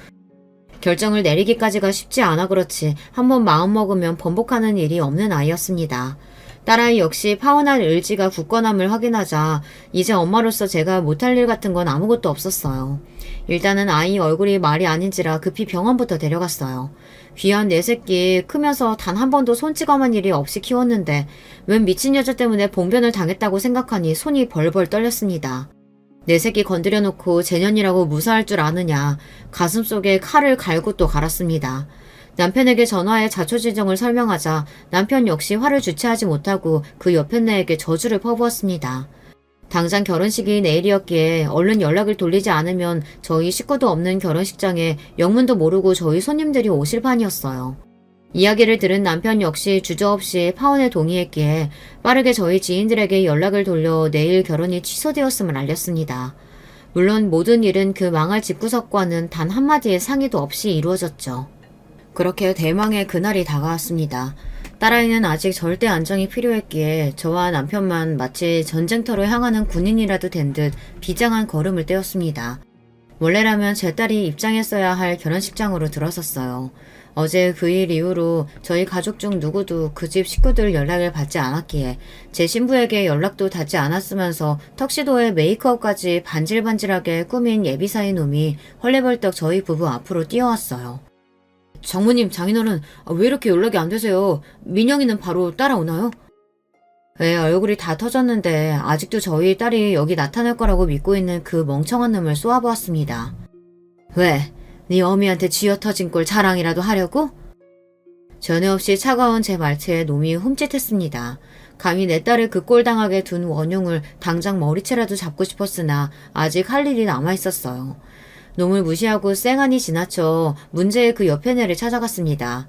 [SPEAKER 1] 결정을 내리기까지가 쉽지 않아 그렇지 한번 마음먹으면 번복하는 일이 없는 아이였습니다. 딸아이 역시 파혼할 의지가 굳건함을 확인하자 이제 엄마로서 제가 못할 일 같은 건 아무것도 없었어요. 일단은 아이 얼굴이 말이 아닌지라 급히 병원부터 데려갔어요. 귀한 내 새끼 크면서 단 한 번도 손찌검한 일이 없이 키웠는데 웬 미친 여자 때문에 봉변을 당했다고 생각하니 손이 벌벌 떨렸습니다. 내 새끼 건드려놓고 재년이라고 무사할 줄 아느냐. 가슴속에 칼을 갈고 또 갈았습니다. 남편에게 전화해 자초지정을 설명하자 남편 역시 화를 주체하지 못하고 그 옆에 내에게 저주를 퍼부었습니다. 당장 결혼식이 내일이었기에 얼른 연락을 돌리지 않으면 저희 식구도 없는 결혼식장에 영문도 모르고 저희 손님들이 오실 판이었어요. 이야기를 들은 남편 역시 주저없이 파혼에 동의했기에 빠르게 저희 지인들에게 연락을 돌려 내일 결혼이 취소되었음을 알렸습니다. 물론 모든 일은 그 망할 집구석과는 단 한마디의 상의도 없이 이루어졌죠. 그렇게 대망의 그날이 다가왔습니다. 딸아이는 아직 절대 안정이 필요했기에 저와 남편만 마치 전쟁터로 향하는 군인이라도 된 듯 비장한 걸음을 떼었습니다. 원래라면 제 딸이 입장했어야 할 결혼식장으로 들어섰어요. 어제 그 일 이후로 저희 가족 중 누구도 그 집 식구들 연락을 받지 않았기에 제 신부에게 연락도 닿지 않았으면서 턱시도에 메이크업까지 반질반질하게 꾸민 예비사위 놈이 헐레벌떡 저희 부부 앞으로 뛰어왔어요. 장모님, 장인어른, 왜 이렇게 연락이 안 되세요? 민영이는 바로 따라오나요? 네, 얼굴이 다 터졌는데 아직도 저희 딸이 여기 나타날 거라고 믿고 있는 그 멍청한 놈을 쏘아보았습니다. 왜? 네 어미한테 쥐어 터진 꼴 자랑이라도 하려고? 전혀 없이 차가운 제 말투에 놈이 흠칫했습니다. 감히 내 딸을 그 꼴 당하게 둔 원흉을 당장 머리채라도 잡고 싶었으나 아직 할 일이 남아있었어요. 놈을 무시하고 쌩안이 지나쳐 문제의 그 옆에 내를 찾아갔습니다.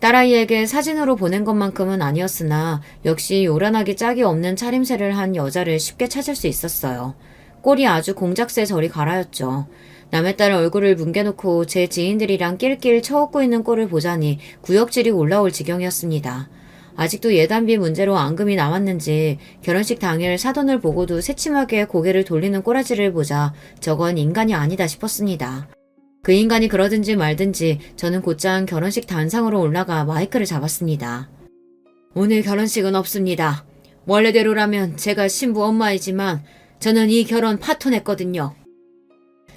[SPEAKER 1] 딸아이에게 사진으로 보낸 것만큼은 아니었으나 역시 요란하기 짝이 없는 차림새를 한 여자를 쉽게 찾을 수 있었어요. 꼴이 아주 공작새 저리 가라였죠. 남의 딸 얼굴을 뭉개놓고 제 지인들이랑 낄낄 쳐웃고 있는 꼴을 보자니 구역질이 올라올 지경이었습니다. 아직도 예단비 문제로 앙금이 남았는지 결혼식 당일 사돈을 보고도 새침하게 고개를 돌리는 꼬라지를 보자 저건 인간이 아니다 싶었습니다. 그 인간이 그러든지 말든지 저는 곧장 결혼식 단상으로 올라가 마이크를 잡았습니다. 오늘 결혼식은 없습니다. 원래대로라면 제가 신부 엄마이지만 저는 이 결혼 파토냈거든요.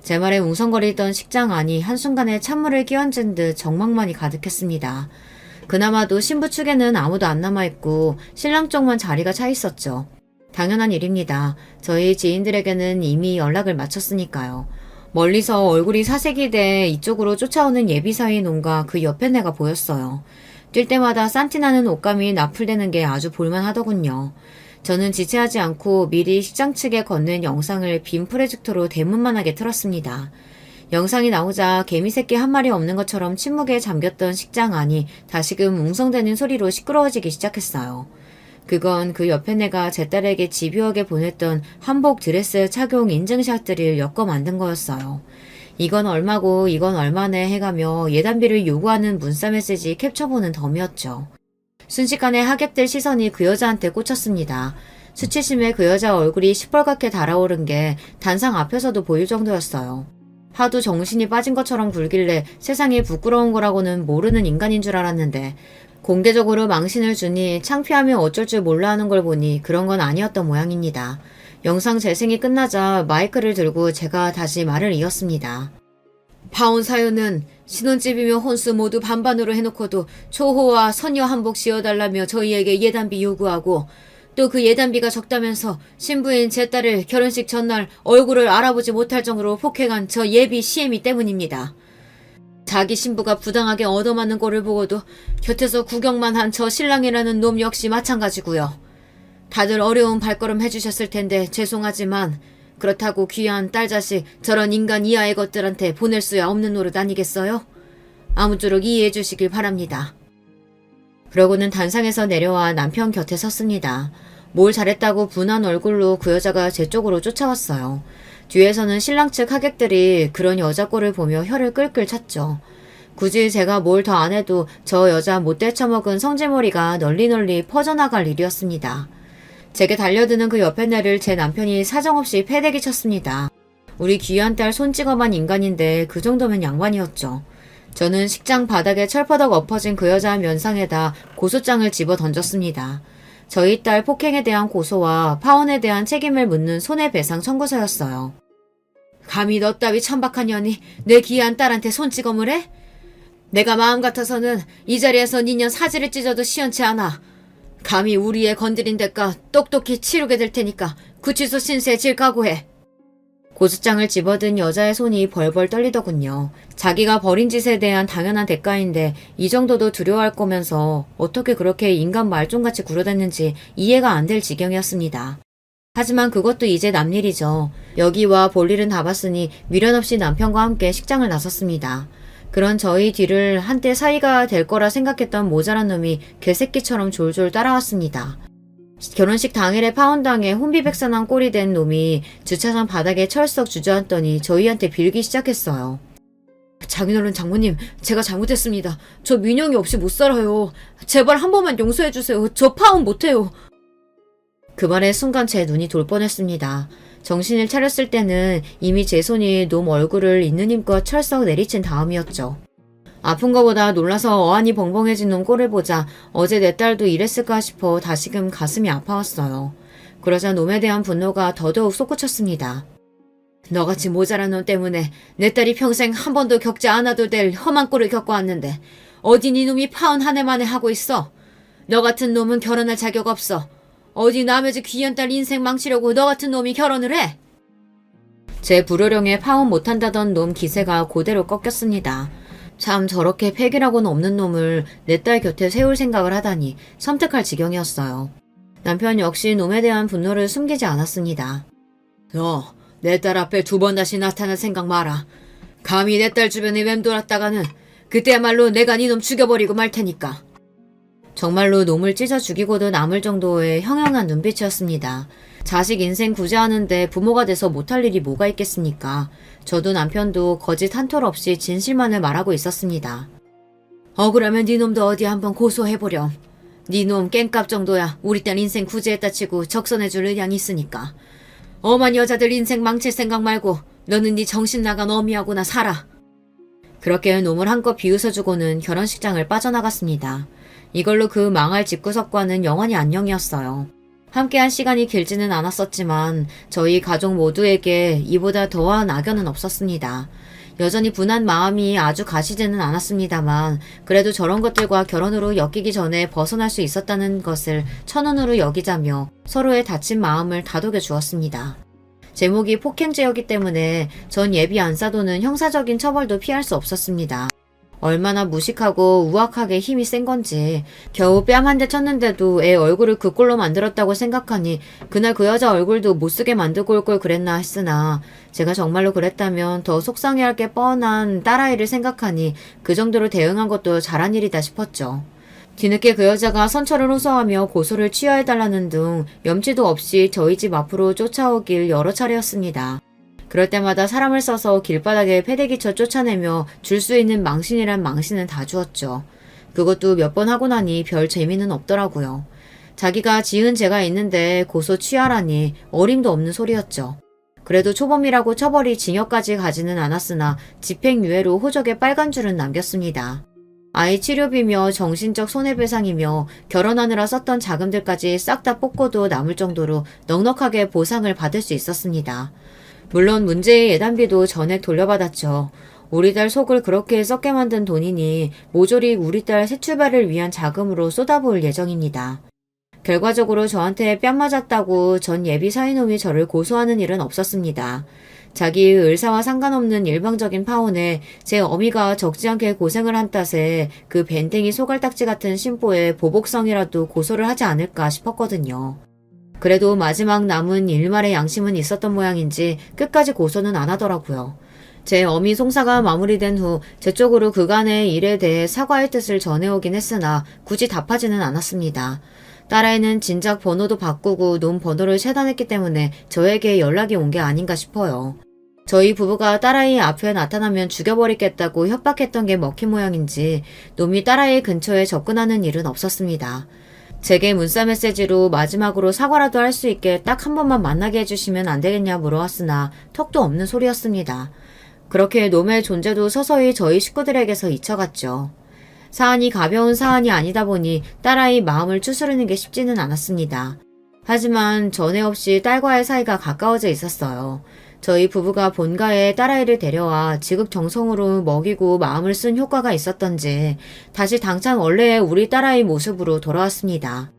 [SPEAKER 1] 제 말에 웅성거리던 식장 안이 한순간에 찬물을 끼얹은 듯 적막만이 가득했습니다. 그나마도 신부 측에는 아무도 안 남아있고 신랑 쪽만 자리가 차 있었죠. 당연한 일입니다. 저희 지인들에게는 이미 연락을 마쳤으니까요. 멀리서 얼굴이 사색이 돼 이쪽으로 쫓아오는 예비사위 놈과 그 옆에 내가 보였어요. 뛸 때마다 산티나는 옷감이 나풀대는 게 아주 볼만하더군요. 저는 지체하지 않고 미리 식장 측에 건넨 영상을 빔 프로젝터로 대문만하게 틀었습니다. 영상이 나오자 개미새끼 한 마리 없는 것처럼 침묵에 잠겼던 식장 안이 다시금 웅성대는 소리로 시끄러워지기 시작했어요. 그건 그 옆에 내가 제 딸에게 집요하게 보냈던 한복 드레스 착용 인증샷들을 엮어 만든 거였어요. 이건 얼마고 이건 얼마네 해가며 예단비를 요구하는 문자 메시지 캡처보는 덤이었죠. 순식간에 하객들 시선이 그 여자한테 꽂혔습니다. 수치심에 그 여자 얼굴이 시뻘겋게 달아오른 게 단상 앞에서도 보일 정도였어요. 하도 정신이 빠진 것처럼 굴길래 세상에 부끄러운 거라고는 모르는 인간인 줄 알았는데 공개적으로 망신을 주니 창피하며 어쩔 줄 몰라 하는 걸 보니 그런 건 아니었던 모양입니다. 영상 재생이 끝나자 마이크를 들고 제가 다시 말을 이었습니다. 파혼 사유는 신혼집이며 혼수 모두 반반으로 해놓고도 초호와 선녀 한복 씌워달라며 저희에게 예단비 요구하고 또 그 예단비가 적다면서 신부인 제 딸을 결혼식 전날 얼굴을 알아보지 못할 정도로 폭행한 저 예비 시애미 때문입니다. 자기 신부가 부당하게 얻어맞는 꼴을 보고도 곁에서 구경만 한 저 신랑이라는 놈 역시 마찬가지고요. 다들 어려운 발걸음 해주셨을 텐데 죄송하지만 그렇다고 귀한 딸 자식 저런 인간 이하의 것들한테 보낼 수야 없는 노릇 아니겠어요? 아무쪼록 이해해 주시길 바랍니다. 그러고는 단상에서 내려와 남편 곁에 섰습니다. 뭘 잘했다고 분한 얼굴로 그 여자가 제 쪽으로 쫓아왔어요. 뒤에서는 신랑 측 하객들이 그런 여자 꼴을 보며 혀를 끌끌 찼죠. 굳이 제가 뭘 더 안 해도 저 여자 못돼 처먹은 성질머리가 널리 퍼져나갈 일이었습니다. 제게 달려드는 그 옆에 내를 제 남편이 사정없이 패대기 쳤습니다. 우리 귀한 딸 손찌검한 인간인데 그 정도면 양반이었죠. 저는 식장 바닥에 철퍼덕 엎어진 그 여자 면상에다 고소장을 집어 던졌습니다. 저희 딸 폭행에 대한 고소와 파혼에 대한 책임을 묻는 손해배상 청구서였어요. 감히 너 따위 천박한 년이 내 귀한 딸한테 손찌검을 해? 내가 마음 같아서는 이 자리에서 니년 사지를 찢어도 시원치 않아. 감히 우리 애 건드린 대가 똑똑히 치르게 될 테니까 구치소 신세 질 각오해. 고소장을 집어든 여자의 손이 벌벌 떨리더군요. 자기가 벌인 짓에 대한 당연한 대가인데 이 정도도 두려워할 거면서 어떻게 그렇게 인간 말종같이 굴어댔는지 이해가 안 될 지경이었습니다. 하지만 그것도 이제 남 일이죠. 여기와 볼 일은 다 봤으니 미련 없이 남편과 함께 식장을 나섰습니다. 그런 저희 뒤를 한때 사이가 될 거라 생각했던 모자란 놈이 개새끼처럼 졸졸 따라왔습니다. 결혼식 당일에 파혼당해 혼비백산한 꼴이 된 놈이 주차장 바닥에 철썩 주저앉더니 저희한테 빌기 시작했어요. 장인어른 장모님, 제가 잘못했습니다. 저 민영이 없이 못 살아요. 제발 한 번만 용서해주세요. 저 파혼 못해요. 그 말에 순간 제 눈이 돌 뻔했습니다. 정신을 차렸을 때는 이미 제 손이 놈 얼굴을 있는 힘껏 철썩 내리친 다음이었죠. 아픈 거보다 놀라서 어안이 벙벙해진 놈 꼴을 보자 어제 내 딸도 이랬을까 싶어 다시금 가슴이 아파왔어요. 그러자 놈에 대한 분노가 더더욱 솟구쳤습니다. 너같이 모자란 놈 때문에 내 딸이 평생 한 번도 겪지 않아도 될 험한 꼴을 겪어왔는데 어디 네 놈이 파혼 한 해 만에 하고 있어. 너 같은 놈은 결혼할 자격 없어. 어디 남의 집 귀한 딸 인생 망치려고 너 같은 놈이 결혼을 해? 제 불효령에 파혼 못한다던 놈 기세가 그대로 꺾였습니다. 참 저렇게 패기라고는 없는 놈을 내 딸 곁에 세울 생각을 하다니 섬뜩할 지경이었어요. 남편 역시 놈에 대한 분노를 숨기지 않았습니다. 너 내 딸 앞에 두 번 다시 나타날 생각 마라. 감히 내 딸 주변에 맴돌았다가는 그때야말로 내가 네 놈 죽여버리고 말 테니까. 정말로 놈을 찢어 죽이고도 남을 정도의 형형한 눈빛이었습니다. 자식 인생 구제하는데 부모가 돼서 못할 일이 뭐가 있겠습니까? 저도 남편도 거짓 한 톨 없이 진실만을 말하고 있었습니다. 억울하면 네 놈도 어디 한번 고소해보렴. 네 놈 깽값 정도야 우리 딸 인생 구제했다 치고 적선해줄 의향이 있으니까. 엄한 여자들 인생 망칠 생각 말고 너는 네 정신 나간 어미하고나 살아. 그렇게 놈을 한껏 비웃어주고는 결혼식장을 빠져나갔습니다. 이걸로 그 망할 집구석과는 영원히 안녕이었어요. 함께한 시간이 길지는 않았었지만 저희 가족 모두에게 이보다 더한 악연은 없었습니다. 여전히 분한 마음이 아주 가시지는 않았습니다만 그래도 저런 것들과 결혼으로 엮이기 전에 벗어날 수 있었다는 것을 천운으로 여기자며 서로의 다친 마음을 다독여 주었습니다. 제목이 폭행죄였기 때문에 전 예비 안사도는 형사적인 처벌도 피할 수 없었습니다. 얼마나 무식하고 우악하게 힘이 센 건지 겨우 뺨 한 대 쳤는데도 애 얼굴을 그 꼴로 만들었다고 생각하니 그날 그 여자 얼굴도 못쓰게 만들고 올 걸 그랬나 했으나 제가 정말로 그랬다면 더 속상해할 게 뻔한 딸아이를 생각하니 그 정도로 대응한 것도 잘한 일이다 싶었죠. 뒤늦게 그 여자가 선처를 호소하며 고소를 취하해달라는 등 염치도 없이 저희 집 앞으로 쫓아오길 여러 차례였습니다. 그럴 때마다 사람을 써서 길바닥에 패대기쳐 쫓아내며 줄 수 있는 망신이란 망신은 다 주었죠. 그것도 몇 번 하고 나니 별 재미는 없더라고요. 자기가 지은 죄가 있는데 고소 취하라니 어림도 없는 소리였죠. 그래도 초범이라고 처벌이 징역까지 가지는 않았으나 집행유예로 호적에 빨간 줄은 남겼습니다. 아이 치료비며 정신적 손해배상이며 결혼하느라 썼던 자금들까지 싹 다 뽑고도 남을 정도로 넉넉하게 보상을 받을 수 있었습니다. 물론 문제의 예단비도 전액 돌려받았죠. 우리 딸 속을 그렇게 썩게 만든 돈이니 모조리 우리 딸 새 출발을 위한 자금으로 쏟아부을 예정입니다. 결과적으로 저한테 뺨 맞았다고 전 예비 사위놈이 저를 고소하는 일은 없었습니다. 자기의 의사와 상관없는 일방적인 파혼에 제 어미가 적지 않게 고생을 한 탓에 그 밴댕이 소갈딱지 같은 심보에 보복성이라도 고소를 하지 않을까 싶었거든요. 그래도 마지막 남은 일말의 양심은 있었던 모양인지 끝까지 고소는 안 하더라고요. 제 어미 송사가 마무리된 후 제 쪽으로 그간의 일에 대해 사과의 뜻을 전해오긴 했으나 굳이 답하지는 않았습니다. 딸아이는 진작 번호도 바꾸고 놈 번호를 차단했기 때문에 저에게 연락이 온 게 아닌가 싶어요. 저희 부부가 딸아이 앞에 나타나면 죽여버리겠다고 협박했던 게 먹힌 모양인지 놈이 딸아이 근처에 접근하는 일은 없었습니다. 제게 문자 메시지로 마지막으로 사과라도 할 수 있게 딱 한 번만 만나게 해주시면 안 되겠냐 물어왔으나 턱도 없는 소리였습니다. 그렇게 놈의 존재도 서서히 저희 식구들에게서 잊혀갔죠. 사안이 가벼운 사안이 아니다 보니 딸아이 마음을 추스르는 게 쉽지는 않았습니다. 하지만 전에 없이 딸과의 사이가 가까워져 있었어요. 저희 부부가 본가에 딸아이를 데려와 지극정성으로 먹이고 마음을 쓴 효과가 있었던지 다시 당찬 원래의 우리 딸아이 모습으로 돌아왔습니다.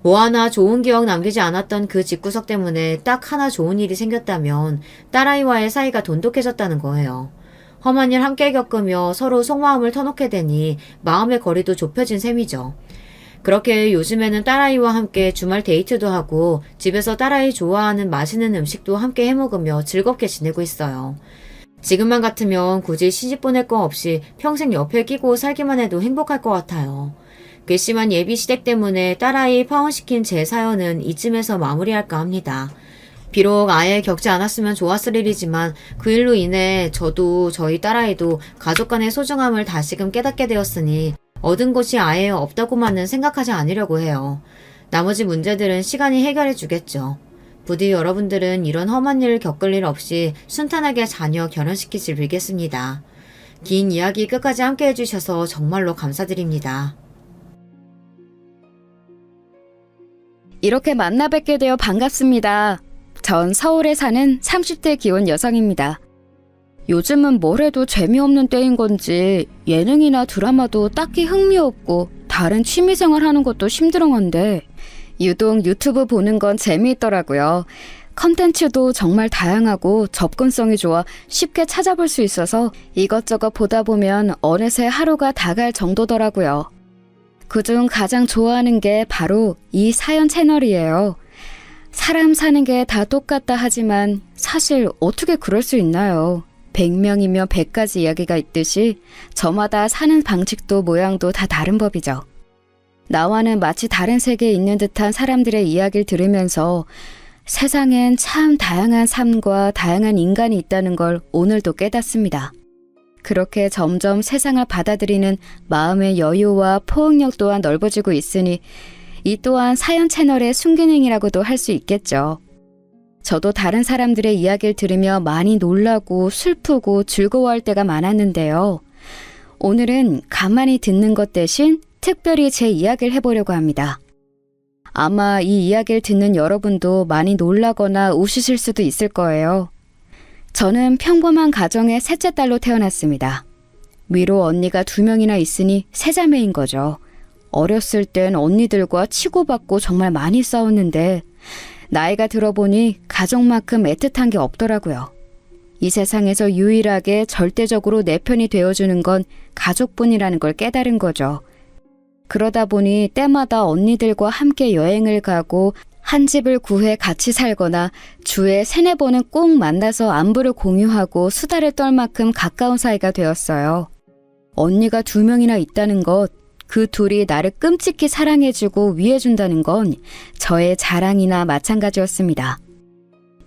[SPEAKER 1] 뭐 하나 좋은 기억 남기지 않았던 그 집구석 때문에 딱 하나 좋은 일이 생겼다면 딸아이와의 사이가 돈독해졌다는 거예요. 험한 일 함께 겪으며 서로 속마음을 터놓게 되니 마음의 거리도 좁혀진 셈이죠. 그렇게 요즘에는 딸아이와 함께 주말 데이트도 하고 집에서 딸아이 좋아하는 맛있는 음식도 함께 해먹으며 즐겁게 지내고 있어요. 지금만 같으면 굳이 시집 보낼 거 없이 평생 옆에 끼고 살기만 해도 행복할 것 같아요. 괘씸한 예비 시댁 때문에 딸아이 파혼시킨 제 사연은 이쯤에서 마무리할까 합니다. 비록 아예 겪지 않았으면 좋았을 일이지만 그 일로 인해 저도 저희 딸아이도 가족 간의 소중함을 다시금 깨닫게 되었으니 얻은 것이 아예 없다고만은 생각하지 않으려고 해요. 나머지 문제들은 시간이 해결해 주겠죠. 부디 여러분들은 이런 험한 일을 겪을 일 없이 순탄하게 자녀 결혼시키길 빌겠습니다. 긴 이야기 끝까지 함께 해주셔서 정말로 감사드립니다.
[SPEAKER 2] 이렇게 만나 뵙게 되어 반갑습니다. 전 서울에 사는 30대 기혼 여성입니다. 요즘은 뭘 해도 재미없는 때인 건지 예능이나 드라마도 딱히 흥미없고 다른 취미생활 하는 것도 힘들어한데 유독 유튜브 보는 건 재미있더라고요. 컨텐츠도 정말 다양하고 접근성이 좋아 쉽게 찾아볼 수 있어서 이것저것 보다 보면 어느새 하루가 다 갈 정도더라고요. 그중 가장 좋아하는 게 바로 이 사연 채널이에요. 사람 사는 게 다 똑같다 하지만 사실 어떻게 그럴 수 있나요? 100명이면 100가지 이야기가 있듯이 저마다 사는 방식도 모양도 다 다른 법이죠. 나와는 마치 다른 세계에 있는 듯한 사람들의 이야기를 들으면서 세상엔 참 다양한 삶과 다양한 인간이 있다는 걸 오늘도 깨닫습니다. 그렇게 점점 세상을 받아들이는 마음의 여유와 포용력 또한 넓어지고 있으니 이 또한 사연 채널의 순기능이라고도 할 수 있겠죠. 저도 다른 사람들의 이야기를 들으며 많이 놀라고 슬프고 즐거워할 때가 많았는데요. 오늘은 가만히 듣는 것 대신 특별히 제 이야기를 해보려고 합니다. 아마 이 이야기를 듣는 여러분도 많이 놀라거나 웃으실 수도 있을 거예요. 저는 평범한 가정의 셋째 딸로 태어났습니다. 위로 언니가 2명이나 있으니 세자매인 거죠. 어렸을 땐 언니들과 치고받고 정말 많이 싸웠는데 나이가 들어보니 가족만큼 애틋한 게 없더라고요. 이 세상에서 유일하게 절대적으로 내 편이 되어주는 건 가족뿐이라는 걸 깨달은 거죠. 그러다 보니 때마다 언니들과 함께 여행을 가고 한 집을 구해 같이 살거나 주에 3-4번은 꼭 만나서 안부를 공유하고 수다를 떨 만큼 가까운 사이가 되었어요. 언니가 2명이나 있다는 것, 그 둘이 나를 끔찍히 사랑해주고 위해준다는 건 저의 자랑이나 마찬가지였습니다.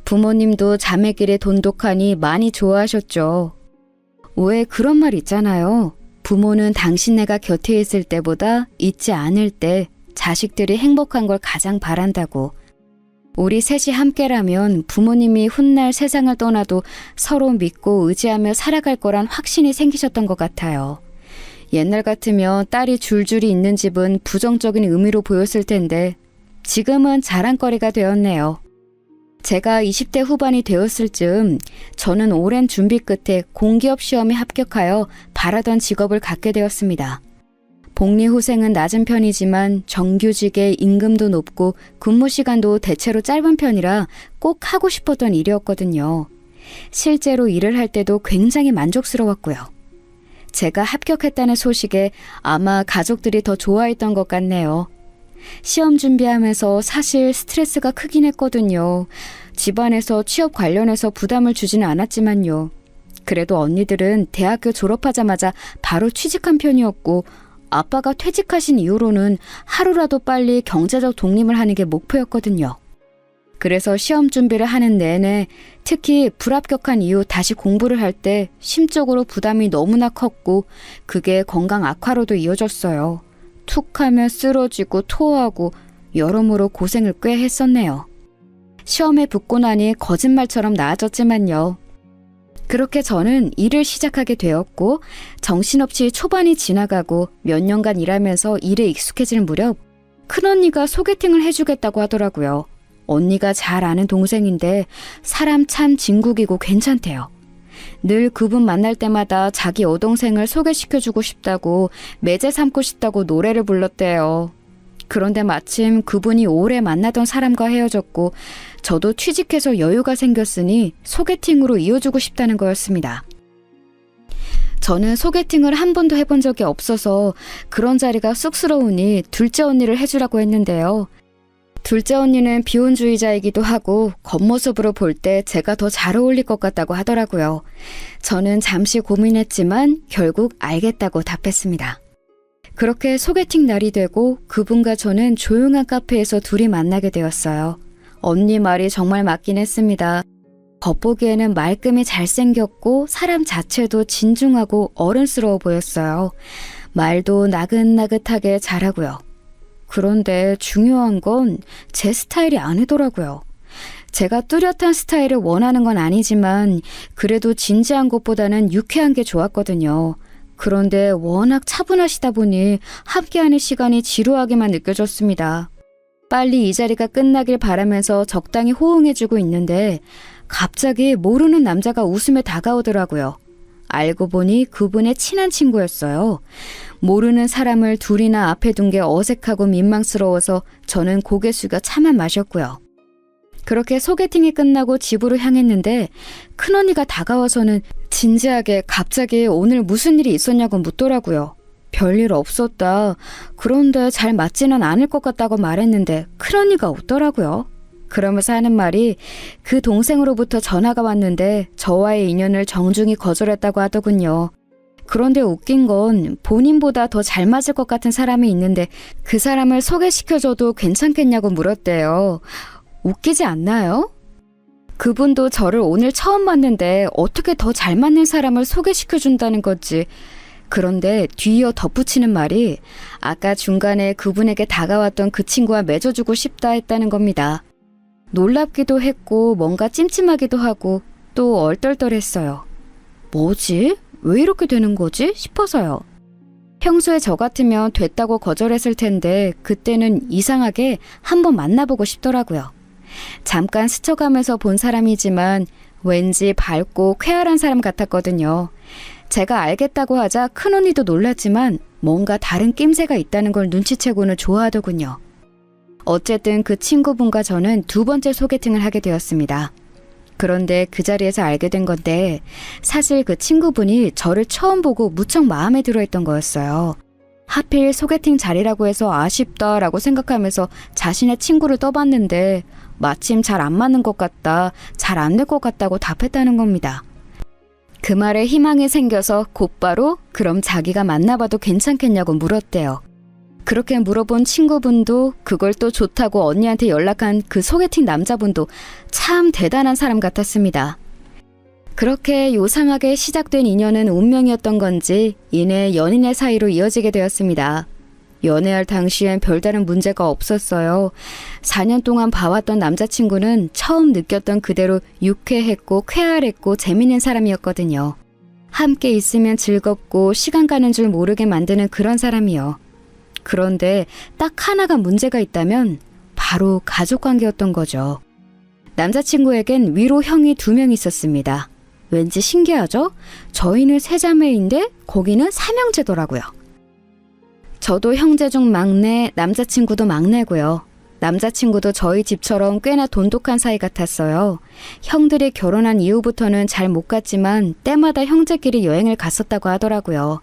[SPEAKER 2] 부모님도 자매끼리 돈독하니 많이 좋아하셨죠. 왜 그런 말 있잖아요. 부모는 당신네가 곁에 있을 때보다 있지 않을 때 자식들이 행복한 걸 가장 바란다고. 우리 셋이 함께라면 부모님이 훗날 세상을 떠나도 서로 믿고 의지하며 살아갈 거란 확신이 생기셨던 것 같아요. 옛날 같으면 딸이 줄줄이 있는 집은 부정적인 의미로 보였을 텐데 지금은 자랑거리가 되었네요. 제가 20대 후반이 되었을 즈음 저는 오랜 준비 끝에 공기업 시험에 합격하여 바라던 직업을 갖게 되었습니다. 복리후생은 낮은 편이지만 정규직에 임금도 높고 근무 시간도 대체로 짧은 편이라 꼭 하고 싶었던 일이었거든요. 실제로 일을 할 때도 굉장히 만족스러웠고요. 제가 합격했다는 소식에 아마 가족들이 더 좋아했던 것 같네요. 시험 준비하면서 사실 스트레스가 크긴 했거든요. 집안에서 취업 관련해서 부담을 주지는 않았지만요. 그래도 언니들은 대학교 졸업하자마자 바로 취직한 편이었고 아빠가 퇴직하신 이후로는 하루라도 빨리 경제적 독립을 하는 게 목표였거든요. 그래서 시험 준비를 하는 내내 특히 불합격한 이후 다시 공부를 할 때 심적으로 부담이 너무나 컸고 그게 건강 악화로도 이어졌어요. 툭 하면 쓰러지고 토하고 여러모로 고생을 꽤 했었네요. 시험에 붙고 나니 거짓말처럼 나아졌지만요. 그렇게 저는 일을 시작하게 되었고 정신없이 초반이 지나가고 몇 년간 일하면서 일에 익숙해질 무렵 큰언니가 소개팅을 해주겠다고 하더라고요. 언니가 잘 아는 동생인데 사람 참 진국이고 괜찮대요. 늘 그분 만날 때마다 자기 여동생을 소개시켜주고 싶다고 매제 삼고 싶다고 노래를 불렀대요. 그런데 마침 그분이 오래 만나던 사람과 헤어졌고 저도 취직해서 여유가 생겼으니 소개팅으로 이어주고 싶다는 거였습니다. 저는 소개팅을 한 번도 해본 적이 없어서 그런 자리가 쑥스러우니 둘째 언니를 해주라고 했는데요. 둘째 언니는 비혼주의자이기도 하고 겉모습으로 볼 때 제가 더 잘 어울릴 것 같다고 하더라고요. 저는 잠시 고민했지만 결국 알겠다고 답했습니다. 그렇게 소개팅 날이 되고 그분과 저는 조용한 카페에서 둘이 만나게 되었어요. 언니 말이 정말 맞긴 했습니다. 겉보기에는 말끔히 잘생겼고 사람 자체도 진중하고 어른스러워 보였어요. 말도 나긋나긋하게 잘하고요. 그런데 중요한 건 제 스타일이 아니더라고요. 제가 뚜렷한 스타일을 원하는 건 아니지만 그래도 진지한 것보다는 유쾌한 게 좋았거든요. 그런데 워낙 차분하시다 보니 함께하는 시간이 지루하게만 느껴졌습니다. 빨리 이 자리가 끝나길 바라면서 적당히 호응해주고 있는데 갑자기 모르는 남자가 웃으며 다가오더라고요. 알고 보니 그분의 친한 친구였어요. 모르는 사람을 둘이나 앞에 둔 게 어색하고 민망스러워서 저는 고개 숙여 차만 마셨고요. 그렇게 소개팅이 끝나고 집으로 향했는데 큰언니가 다가와서는 진지하게 갑자기 오늘 무슨 일이 있었냐고 묻더라고요. 별일 없었다. 그런데 잘 맞지는 않을 것 같다고 말했는데 큰언니가 웃더라고요. 그러면서 하는 말이 그 동생으로부터 전화가 왔는데 저와의 인연을 정중히 거절했다고 하더군요. 그런데 웃긴 건 본인보다 더 잘 맞을 것 같은 사람이 있는데 그 사람을 소개시켜줘도 괜찮겠냐고 물었대요. 웃기지 않나요? 그분도 저를 오늘 처음 봤는데 어떻게 더 잘 맞는 사람을 소개시켜준다는 거지. 그런데 뒤이어 덧붙이는 말이 아까 중간에 그분에게 다가왔던 그 친구와 맺어주고 싶다 했다는 겁니다. 놀랍기도 했고 뭔가 찜찜하기도 하고 또 얼떨떨했어요. 뭐지? 왜 이렇게 되는 거지? 싶어서요. 평소에 저 같으면 됐다고 거절했을 텐데 그때는 이상하게 한번 만나보고 싶더라고요. 잠깐 스쳐가면서 본 사람이지만 왠지 밝고 쾌활한 사람 같았거든요. 제가 알겠다고 하자 큰언니도 놀랐지만 뭔가 다른 낌새가 있다는 걸 눈치채고는 좋아하더군요. 어쨌든 그 친구분과 저는 두 번째 소개팅을 하게 되었습니다. 그런데 그 자리에서 알게 된 건데 사실 그 친구분이 저를 처음 보고 무척 마음에 들어했던 거였어요. 하필 소개팅 자리라고 해서 아쉽다라고 생각하면서 자신의 친구를 떠봤는데 마침 잘 안 맞는 것 같다, 잘 안 될 것 같다고 답했다는 겁니다. 그 말에 희망이 생겨서 곧바로 그럼 자기가 만나봐도 괜찮겠냐고 물었대요. 그렇게 물어본 친구분도 그걸 또 좋다고 언니한테 연락한 그 소개팅 남자분도 참 대단한 사람 같았습니다. 그렇게 요상하게 시작된 인연은 운명이었던 건지 이내 연인의 사이로 이어지게 되었습니다. 연애할 당시엔 별다른 문제가 없었어요. 4년 동안 봐왔던 남자친구는 처음 느꼈던 그대로 유쾌했고 쾌활했고 재밌는 사람이었거든요. 함께 있으면 즐겁고 시간 가는 줄 모르게 만드는 그런 사람이요. 그런데 딱 하나가 문제가 있다면 바로 가족관계였던 거죠. 남자친구에겐 위로 형이 2명 있었습니다. 왠지 신기하죠? 저희는 3자매인데 거기는 3형제더라고요. 저도 형제 중 막내, 남자친구도 막내고요. 남자친구도 저희 집처럼 꽤나 돈독한 사이 같았어요. 형들이 결혼한 이후부터는 잘 못 갔지만 때마다 형제끼리 여행을 갔었다고 하더라고요.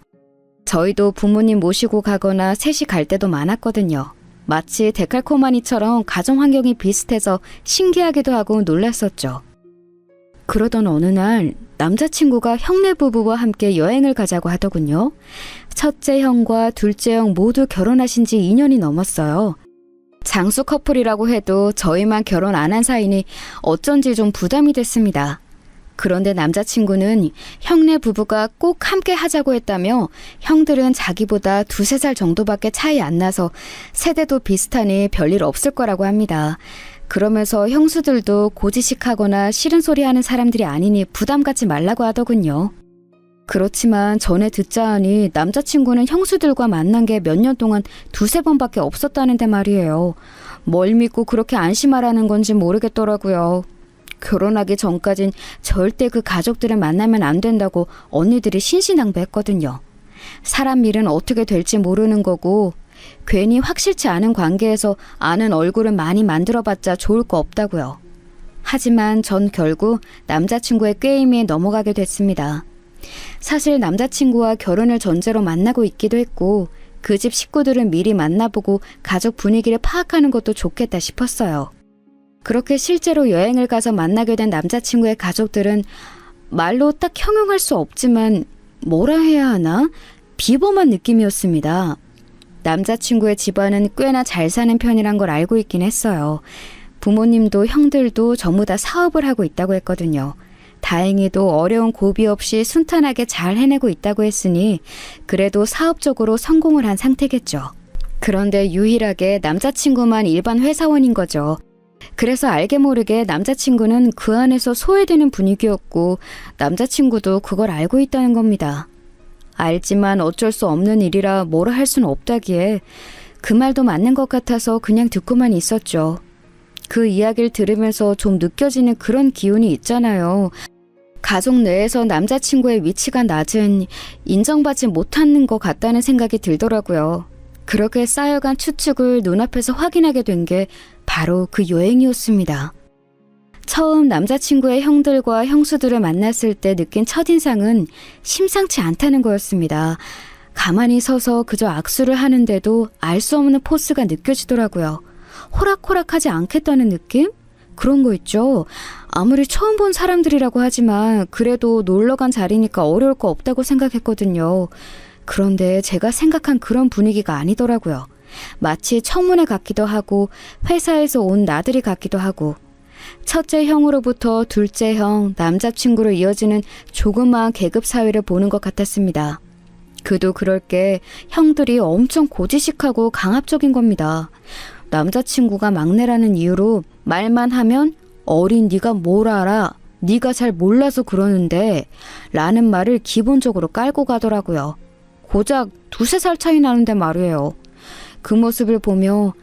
[SPEAKER 2] 저희도 부모님 모시고 가거나 셋이 갈 때도 많았거든요. 마치 데칼코마니처럼 가정 환경이 비슷해서 신기하기도 하고 놀랐었죠. 그러던 어느 날 남자친구가 형네 부부와 함께 여행을 가자고 하더군요. 첫째 형과 둘째 형 모두 결혼하신 지 2년이 넘었어요. 장수 커플이라고 해도 저희만 결혼 안 한 사이니 어쩐지 좀 부담이 됐습니다. 그런데 남자친구는 형네 부부가 꼭 함께 하자고 했다며 형들은 자기보다 2-3살 정도밖에 차이 안 나서 세대도 비슷하니 별일 없을 거라고 합니다. 그러면서 형수들도 고지식하거나 싫은 소리 하는 사람들이 아니니 부담 갖지 말라고 하더군요. 그렇지만 전에 듣자 하니 남자친구는 형수들과 만난 게 몇 년 동안 2-3번밖에 없었다는데 말이에요. 뭘 믿고 그렇게 안심하라는 건지 모르겠더라고요. 결혼하기 전까진 절대 그 가족들을 만나면 안 된다고 언니들이 신신당부했거든요. 사람 일은 어떻게 될지 모르는 거고 괜히 확실치 않은 관계에서 아는 얼굴을 많이 만들어봤자 좋을 거 없다고요. 하지만 전 결국 남자친구의 꾀임에 넘어가게 됐습니다. 사실 남자친구와 결혼을 전제로 만나고 있기도 했고 그 집 식구들은 미리 만나보고 가족 분위기를 파악하는 것도 좋겠다 싶었어요. 그렇게 실제로 여행을 가서 만나게 된 남자친구의 가족들은 말로 딱 형용할 수 없지만 뭐라 해야 하나? 비범한 느낌이었습니다. 남자친구의 집안은 꽤나 잘 사는 편이란 걸 알고 있긴 했어요. 부모님도 형들도 전부 다 사업을 하고 있다고 했거든요. 다행히도 어려운 고비 없이 순탄하게 잘 해내고 있다고 했으니 그래도 사업적으로 성공을 한 상태겠죠. 그런데 유일하게 남자친구만 일반 회사원인 거죠. 그래서 알게 모르게 남자친구는 그 안에서 소외되는 분위기였고 남자친구도 그걸 알고 있다는 겁니다. 알지만 어쩔 수 없는 일이라 뭐라 할 수는 없다기에 그 말도 맞는 것 같아서 그냥 듣고만 있었죠. 그 이야기를 들으면서 좀 느껴지는 그런 기운이 있잖아요. 가족 내에서 남자친구의 위치가 낮은, 인정받지 못하는 것 같다는 생각이 들더라고요. 그렇게 쌓여간 추측을 눈앞에서 확인하게 된 게 바로 그 여행이었습니다. 처음 남자친구의 형들과 형수들을 만났을 때 느낀 첫인상은 심상치 않다는 거였습니다. 가만히 서서 그저 악수를 하는데도 알 수 없는 포스가 느껴지더라고요. 호락호락하지 않겠다는 느낌? 그런 거 있죠. 아무리 처음 본 사람들이라고 하지만 그래도 놀러간 자리니까 어려울 거 없다고 생각했거든요. 그런데 제가 생각한 그런 분위기가 아니더라고요. 마치 청문회 같기도 하고 회사에서 온 나들이 같기도 하고 첫째 형으로부터 둘째 형, 남자친구로 이어지는 조그마한 계급 사회를 보는 것 같았습니다. 그도 그럴 게 형들이 엄청 고지식하고 강압적인 겁니다. 남자친구가 막내라는 이유로 말만 하면 어린 네가 뭘 알아? 네가 잘 몰라서 그러는데 라는 말을 기본적으로 깔고 가더라고요. 고작 2~3살 차이 나는데 말이에요. 그 모습을 보며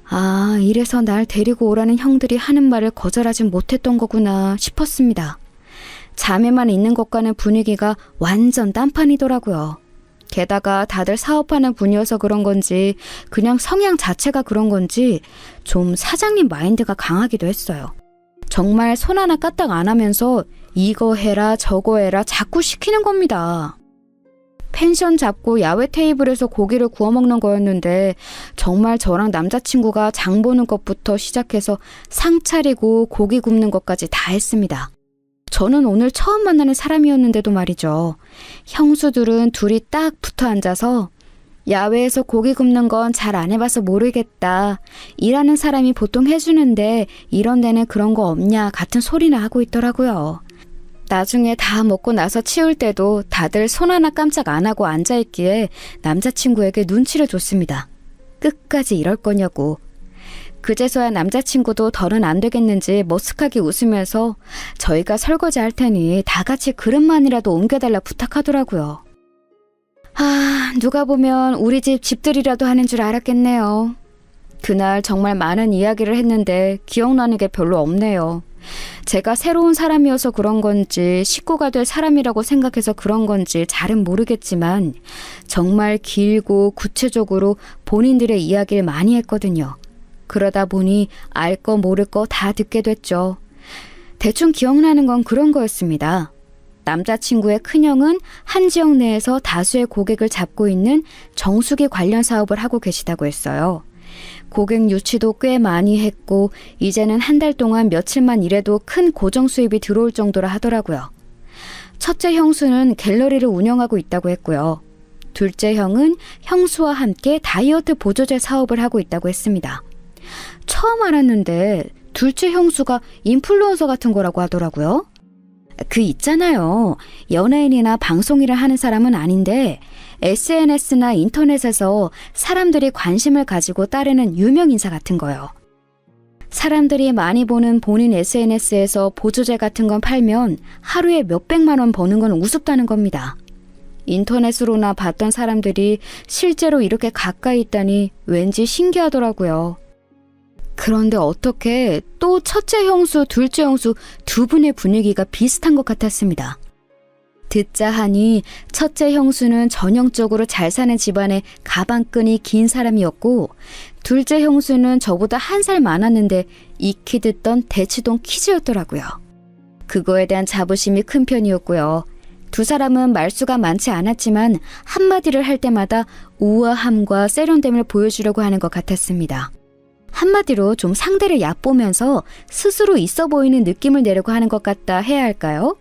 [SPEAKER 2] 아, 이래서 날 데리고 오라는 형들이 하는 말을 거절하진 못했던 거구나 싶었습니다. 자매만 있는 것과는 분위기가 완전 딴판이더라고요. 게다가 다들 사업하는 분이어서 그런 건지 그냥 성향 자체가 그런 건지 좀 사장님 마인드가 강하기도 했어요. 정말 손 하나 까딱 안 하면서 이거 해라 저거 해라 자꾸 시키는 겁니다. 펜션 잡고 야외 테이블에서 고기를 구워 먹는 거였는데 정말 저랑 남자친구가 장 보는 것부터 시작해서 상 차리고 고기 굽는 것까지 다 했습니다. 저는 오늘 처음 만나는 사람이었는데도 말이죠. 형수들은 둘이 딱 붙어 앉아서 야외에서 고기 굽는 건 잘 안 해봐서 모르겠다. 일하는 사람이 보통 해주는데 이런 데는 그런 거 없냐 같은 소리나 하고 있더라고요. 나중에 다 먹고 나서 치울 때도 다들 손 하나 깜짝 안 하고 앉아있기에 남자친구에게 눈치를 줬습니다. 끝까지 이럴 거냐고. 그제서야 남자친구도 덜은 안 되겠는지 머쓱하게 웃으면서 저희가 설거지 할 테니 다 같이 그릇만이라도 옮겨달라 부탁하더라고요. 아, 누가 보면 우리 집 집들이라도 하는 줄 알았겠네요. 그날 정말 많은 이야기를 했는데 기억나는 게 별로 없네요. 제가 새로운 사람이어서 그런 건지 식구가 될 사람이라고 생각해서 그런 건지 잘은 모르겠지만 정말 길고 구체적으로 본인들의 이야기를 많이 했거든요. 그러다 보니 알 거 모를 거 다 듣게 됐죠. 대충 기억나는 건 그런 거였습니다. 남자친구의 큰형은 한 지역 내에서 다수의 고객을 잡고 있는 정수기 관련 사업을 하고 계시다고 했어요. 고객 유치도 꽤 많이 했고 이제는 한 달 동안 며칠만 일해도 큰 고정 수입이 들어올 정도라 하더라고요. 첫째 형수는 갤러리를 운영하고 있다고 했고요. 둘째 형은 형수와 함께 다이어트 보조제 사업을 하고 있다고 했습니다. 처음 알았는데 둘째 형수가 인플루언서 같은 거라고 하더라고요. 그 있잖아요. 연예인이나 방송일을 하는 사람은 아닌데 SNS나 인터넷에서 사람들이 관심을 가지고 따르는 유명 인사 같은 거요. 사람들이 많이 보는 본인 SNS에서 보조제 같은 건 팔면 하루에 몇백만 원 버는 건 우습다는 겁니다. 인터넷으로나 봤던 사람들이 실제로 이렇게 가까이 있다니 왠지 신기하더라고요. 그런데 어떻게 또 첫째 형수, 둘째 형수 두 분의 분위기가 비슷한 것 같았습니다. 듣자 하니 첫째 형수는 전형적으로 잘 사는 집안의 가방끈이 긴 사람이었고 둘째 형수는 저보다 한 살 많았는데 익히 듣던 대치동 키즈였더라고요. 그거에 대한 자부심이 큰 편이었고요. 두 사람은 말수가 많지 않았지만 한마디를 할 때마다 우아함과 세련됨을 보여주려고 하는 것 같았습니다. 한마디로 좀 상대를 얕보면서 스스로 있어 보이는 느낌을 내려고 하는 것 같다 해야 할까요?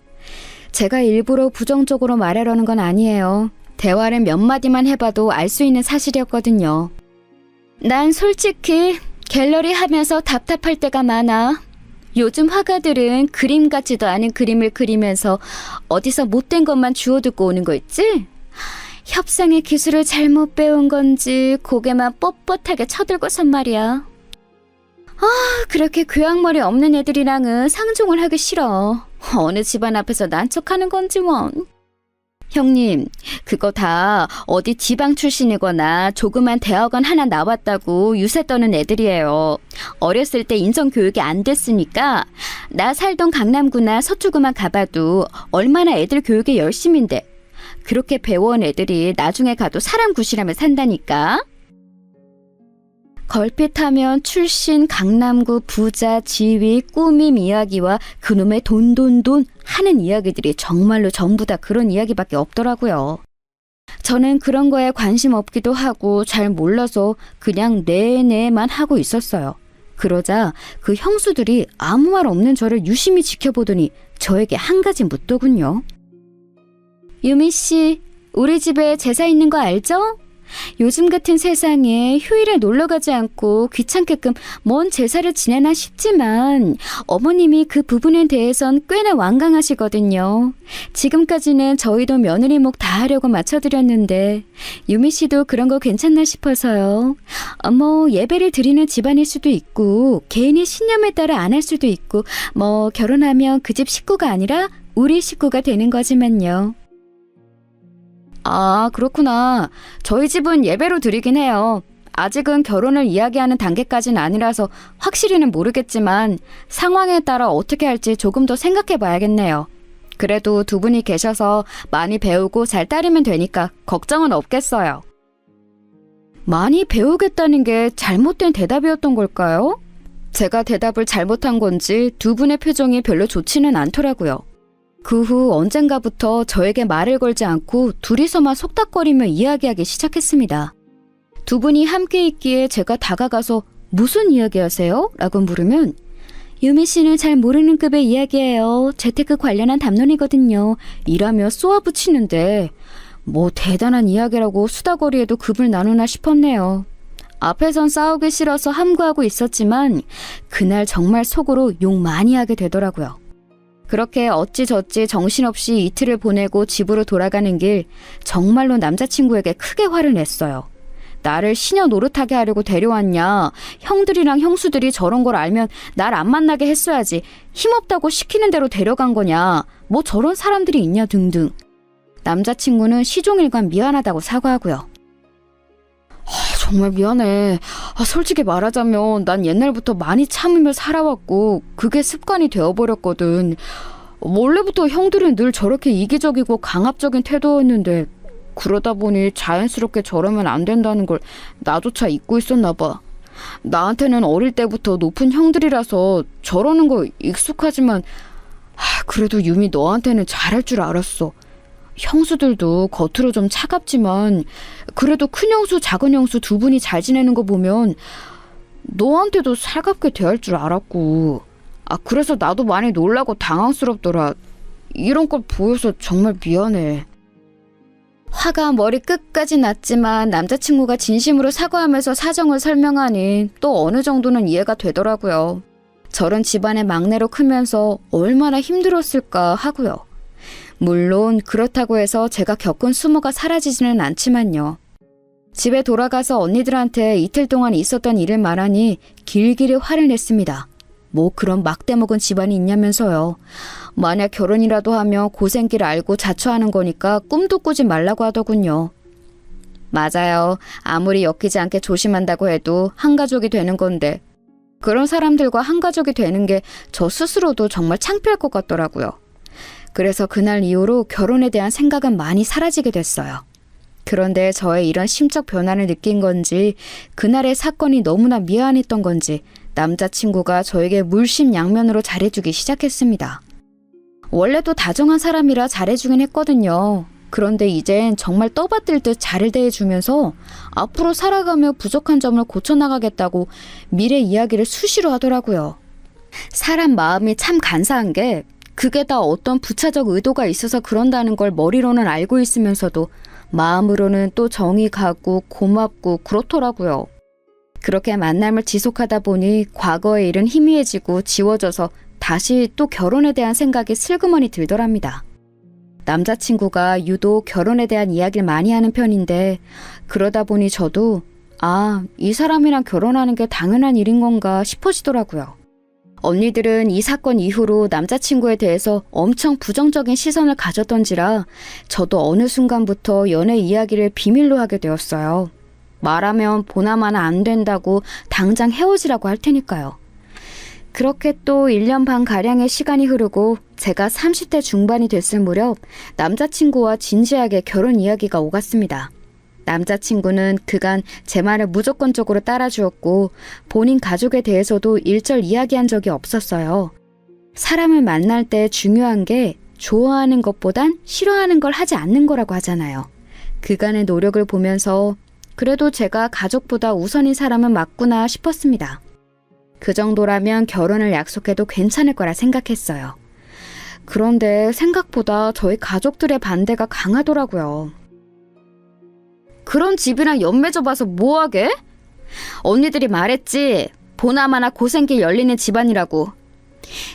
[SPEAKER 2] 제가 일부러 부정적으로 말하려는 건 아니에요. 대화를 몇 마디만 해봐도 알 수 있는 사실이었거든요. 난 솔직히 갤러리 하면서 답답할 때가 많아. 요즘 화가들은 그림 같지도 않은 그림을 그리면서 어디서 못된 것만 주워듣고 오는 거 있지? 협상의 기술을 잘못 배운 건지 고개만 뻣뻣하게 쳐들고선 말이야. 그렇게 교양머리 없는 애들이랑은 상종을 하기 싫어. 어느 집안 앞에서 난척하는 건지 원. 형님, 그거 다 어디 지방 출신이거나 조그만 대학원 하나 나왔다고 유세 떠는 애들이에요. 어렸을 때 인성 교육이 안 됐으니까 나 살던 강남구나 서초구만 가봐도 얼마나 애들 교육에 열심인데 그렇게 배워온 애들이 나중에 가도 사람 구실하며 산다니까. 걸핏하면 출신, 강남구, 부자, 지위, 꾸밈 이야기와 그놈의 돈 하는 이야기들이 정말로 전부 다 그런 이야기밖에 없더라고요. 저는 그런 거에 관심 없기도 하고 잘 몰라서 그냥 네네만 하고 있었어요. 그러자 그 형수들이 아무 말 없는 저를 유심히 지켜보더니 저에게 한 가지 묻더군요. 유미 씨, 우리 집에 제사 있는 거 알죠? 요즘 같은 세상에 휴일에 놀러 가지 않고 귀찮게끔 뭔 제사를 지내나 싶지만 어머님이 그 부분에 대해선 꽤나 완강하시거든요. 지금까지는 저희도 며느리 목 다 하려고 맞춰드렸는데 유미 씨도 그런 거 괜찮나 싶어서요. 뭐 예배를 드리는 집안일 수도 있고 개인의 신념에 따라 안 할 수도 있고 뭐 결혼하면 그 집 식구가 아니라 우리 식구가 되는 거지만요. 아, 그렇구나. 저희 집은 예배로 드리긴 해요. 아직은 결혼을 이야기하는 단계까지는 아니라서 확실히는 모르겠지만 상황에 따라 어떻게 할지 조금 더 생각해 봐야겠네요. 그래도 두 분이 계셔서 많이 배우고 잘 따르면 되니까 걱정은 없겠어요. 많이 배우겠다는 게 잘못된 대답이었던 걸까요? 제가 대답을 잘못한 건지 두 분의 표정이 별로 좋지는 않더라고요. 그 후 언젠가부터 저에게 말을 걸지 않고 둘이서만 속닥거리며 이야기하기 시작했습니다. 두 분이 함께 있기에 제가 다가가서 무슨 이야기하세요? 라고 물으면 유미 씨는 잘 모르는 급의 이야기예요. 재테크 관련한 담론이거든요. 이라며 쏘아붙이는데 뭐 대단한 이야기라고 수다거리에도 급을 나누나 싶었네요. 앞에선 싸우기 싫어서 함구하고 있었지만 그날 정말 속으로 욕 많이 하게 되더라고요. 그렇게 어찌저찌 정신없이 이틀을 보내고 집으로 돌아가는 길 정말로 남자친구에게 크게 화를 냈어요. 나를 시녀 노릇하게 하려고 데려왔냐. 형들이랑 형수들이 저런 걸 알면 날 안 만나게 했어야지. 힘없다고 시키는 대로 데려간 거냐. 뭐 저런 사람들이 있냐 등등. 남자친구는 시종일관 미안하다고 사과하고요. 정말 미안해. 솔직히 말하자면 난 옛날부터 많이 참으며 살아왔고 그게 습관이 되어버렸거든. 원래부터 형들은 늘 저렇게 이기적이고 강압적인 태도였는데 그러다 보니 자연스럽게 저러면 안 된다는 걸 나조차 잊고 있었나 봐. 나한테는 어릴 때부터 높은 형들이라서 저러는 거 익숙하지만 그래도 유미 너한테는 잘할 줄 알았어. 형수들도 겉으로 좀 차갑지만 그래도 큰 형수 작은 형수 두 분이 잘 지내는 거 보면 너한테도 살갑게 대할 줄 알았고 그래서 나도 많이 놀라고 당황스럽더라. 이런 걸 보여서 정말 미안해. 화가 머리 끝까지 났지만 남자친구가 진심으로 사과하면서 사정을 설명하니 또 어느 정도는 이해가 되더라고요. 저런 집안의 막내로 크면서 얼마나 힘들었을까 하고요. 물론 그렇다고 해서 제가 겪은 수모가 사라지지는 않지만요. 집에 돌아가서 언니들한테 이틀 동안 있었던 일을 말하니 길길이 화를 냈습니다. 뭐 그런 막대 먹은 집안이 있냐면서요. 만약 결혼이라도 하면 고생길 알고 자처하는 거니까 꿈도 꾸지 말라고 하더군요. 맞아요. 아무리 엮이지 않게 조심한다고 해도 한 가족이 되는 건데 그런 사람들과 한 가족이 되는 게 저 스스로도 정말 창피할 것 같더라고요. 그래서 그날 이후로 결혼에 대한 생각은 많이 사라지게 됐어요. 그런데 저의 이런 심적 변화를 느낀 건지 그날의 사건이 너무나 미안했던 건지 남자친구가 저에게 물심양면으로 잘해주기 시작했습니다. 원래도 다정한 사람이라 잘해주긴 했거든요. 그런데 이젠 정말 떠받들 듯 잘 대해주면서 앞으로 살아가며 부족한 점을 고쳐나가겠다고 미래 이야기를 수시로 하더라고요. 사람 마음이 참 간사한 게 그게 다 어떤 부차적 의도가 있어서 그런다는 걸 머리로는 알고 있으면서도 마음으로는 또 정이 가고 고맙고 그렇더라고요. 그렇게 만남을 지속하다 보니 과거의 일은 희미해지고 지워져서 다시 또 결혼에 대한 생각이 슬그머니 들더랍니다. 남자친구가 유독 결혼에 대한 이야기를 많이 하는 편인데 그러다 보니 저도 이 사람이랑 결혼하는 게 당연한 일인 건가 싶어지더라고요. 언니들은 이 사건 이후로 남자친구에 대해서 엄청 부정적인 시선을 가졌던지라 저도 어느 순간부터 연애 이야기를 비밀로 하게 되었어요. 말하면 보나마나 안 된다고 당장 헤어지라고 할 테니까요. 그렇게 또 1년 반 가량의 시간이 흐르고 제가 30대 중반이 됐을 무렵 남자친구와 진지하게 결혼 이야기가 오갔습니다. 남자친구는 그간 제 말을 무조건적으로 따라주었고 본인 가족에 대해서도 일절 이야기한 적이 없었어요. 사람을 만날 때 중요한 게 좋아하는 것보단 싫어하는 걸 하지 않는 거라고 하잖아요. 그간의 노력을 보면서 그래도 제가 가족보다 우선인 사람은 맞구나 싶었습니다. 그 정도라면 결혼을 약속해도 괜찮을 거라 생각했어요. 그런데 생각보다 저희 가족들의 반대가 강하더라고요. 그런 집이랑 연맺어 봐서 뭐하게? 언니들이 말했지. 보나마나 고생길 열리는 집안이라고.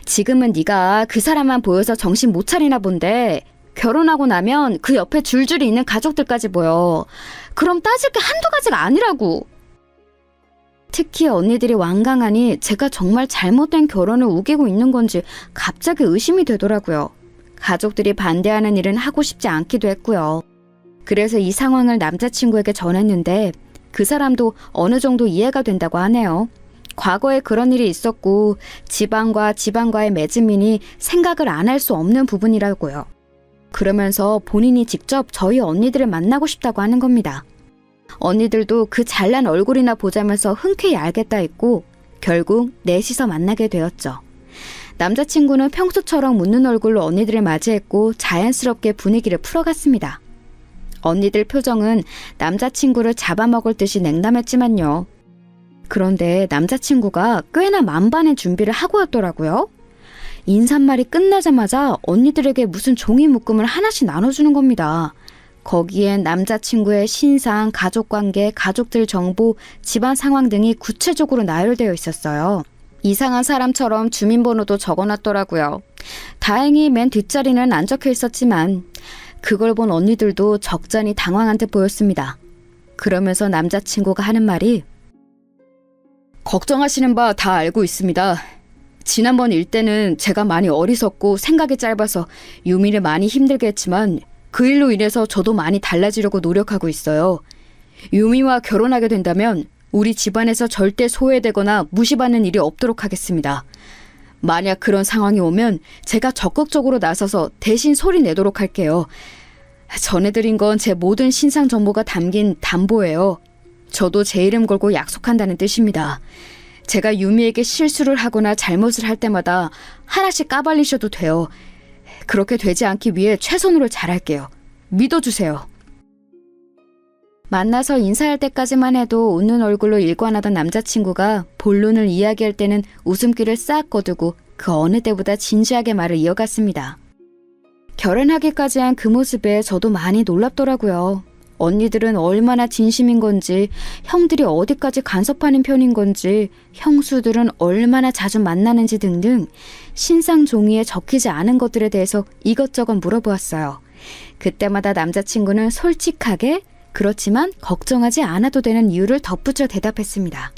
[SPEAKER 2] 지금은 네가 그 사람만 보여서 정신 못 차리나 본데 결혼하고 나면 그 옆에 줄줄이 있는 가족들까지 보여. 그럼 따질 게 한두 가지가 아니라고. 특히 언니들이 완강하니 제가 정말 잘못된 결혼을 우기고 있는 건지 갑자기 의심이 되더라고요. 가족들이 반대하는 일은 하고 싶지 않기도 했고요. 그래서 이 상황을 남자친구에게 전했는데 그 사람도 어느 정도 이해가 된다고 하네요. 과거에 그런 일이 있었고 집안과 집안과의 맺음이니 생각을 안 할 수 없는 부분이라고요. 그러면서 본인이 직접 저희 언니들을 만나고 싶다고 하는 겁니다. 언니들도 그 잘난 얼굴이나 보자면서 흔쾌히 알겠다 했고 결국 넷이서 만나게 되었죠. 남자친구는 평소처럼 웃는 얼굴로 언니들을 맞이했고 자연스럽게 분위기를 풀어갔습니다. 언니들 표정은 남자친구를 잡아먹을 듯이 냉담했지만요. 그런데 남자친구가 꽤나 만반의 준비를 하고 왔더라고요. 인사말이 끝나자마자 언니들에게 무슨 종이 묶음을 하나씩 나눠주는 겁니다. 거기엔 남자친구의 신상, 가족관계, 가족들 정보, 집안 상황 등이 구체적으로 나열되어 있었어요. 이상한 사람처럼 주민번호도 적어놨더라고요. 다행히 맨 뒷자리는 안 적혀 있었지만 그걸 본 언니들도 적잖이 당황한 듯 보였습니다. 그러면서 남자친구가 하는 말이 걱정하시는 바 다 알고 있습니다. 지난번 일 때는 제가 많이 어리석고 생각이 짧아서 유미를 많이 힘들게 했지만 그 일로 인해서 저도 많이 달라지려고 노력하고 있어요. 유미와 결혼하게 된다면 우리 집안에서 절대 소외되거나 무시받는 일이 없도록 하겠습니다. 만약 그런 상황이 오면 제가 적극적으로 나서서 대신 소리 내도록 할게요. 전해드린 건 제 모든 신상 정보가 담긴 담보예요. 저도 제 이름 걸고 약속한다는 뜻입니다. 제가 유미에게 실수를 하거나 잘못을 할 때마다 하나씩 까발리셔도 돼요. 그렇게 되지 않기 위해 최선으로 잘할게요. 믿어주세요. 만나서 인사할 때까지만 해도 웃는 얼굴로 일관하던 남자친구가 본론을 이야기할 때는 웃음기를 싹 거두고 그 어느 때보다 진지하게 말을 이어갔습니다. 결혼하기까지 한 그 모습에 저도 많이 놀랍더라고요. 언니들은 얼마나 진심인 건지, 형들이 어디까지 간섭하는 편인 건지, 형수들은 얼마나 자주 만나는지 등등 신상 종이에 적히지 않은 것들에 대해서 이것저것 물어보았어요. 그때마다 남자친구는 솔직하게 그렇지만 걱정하지 않아도 되는 이유를 덧붙여 대답했습니다.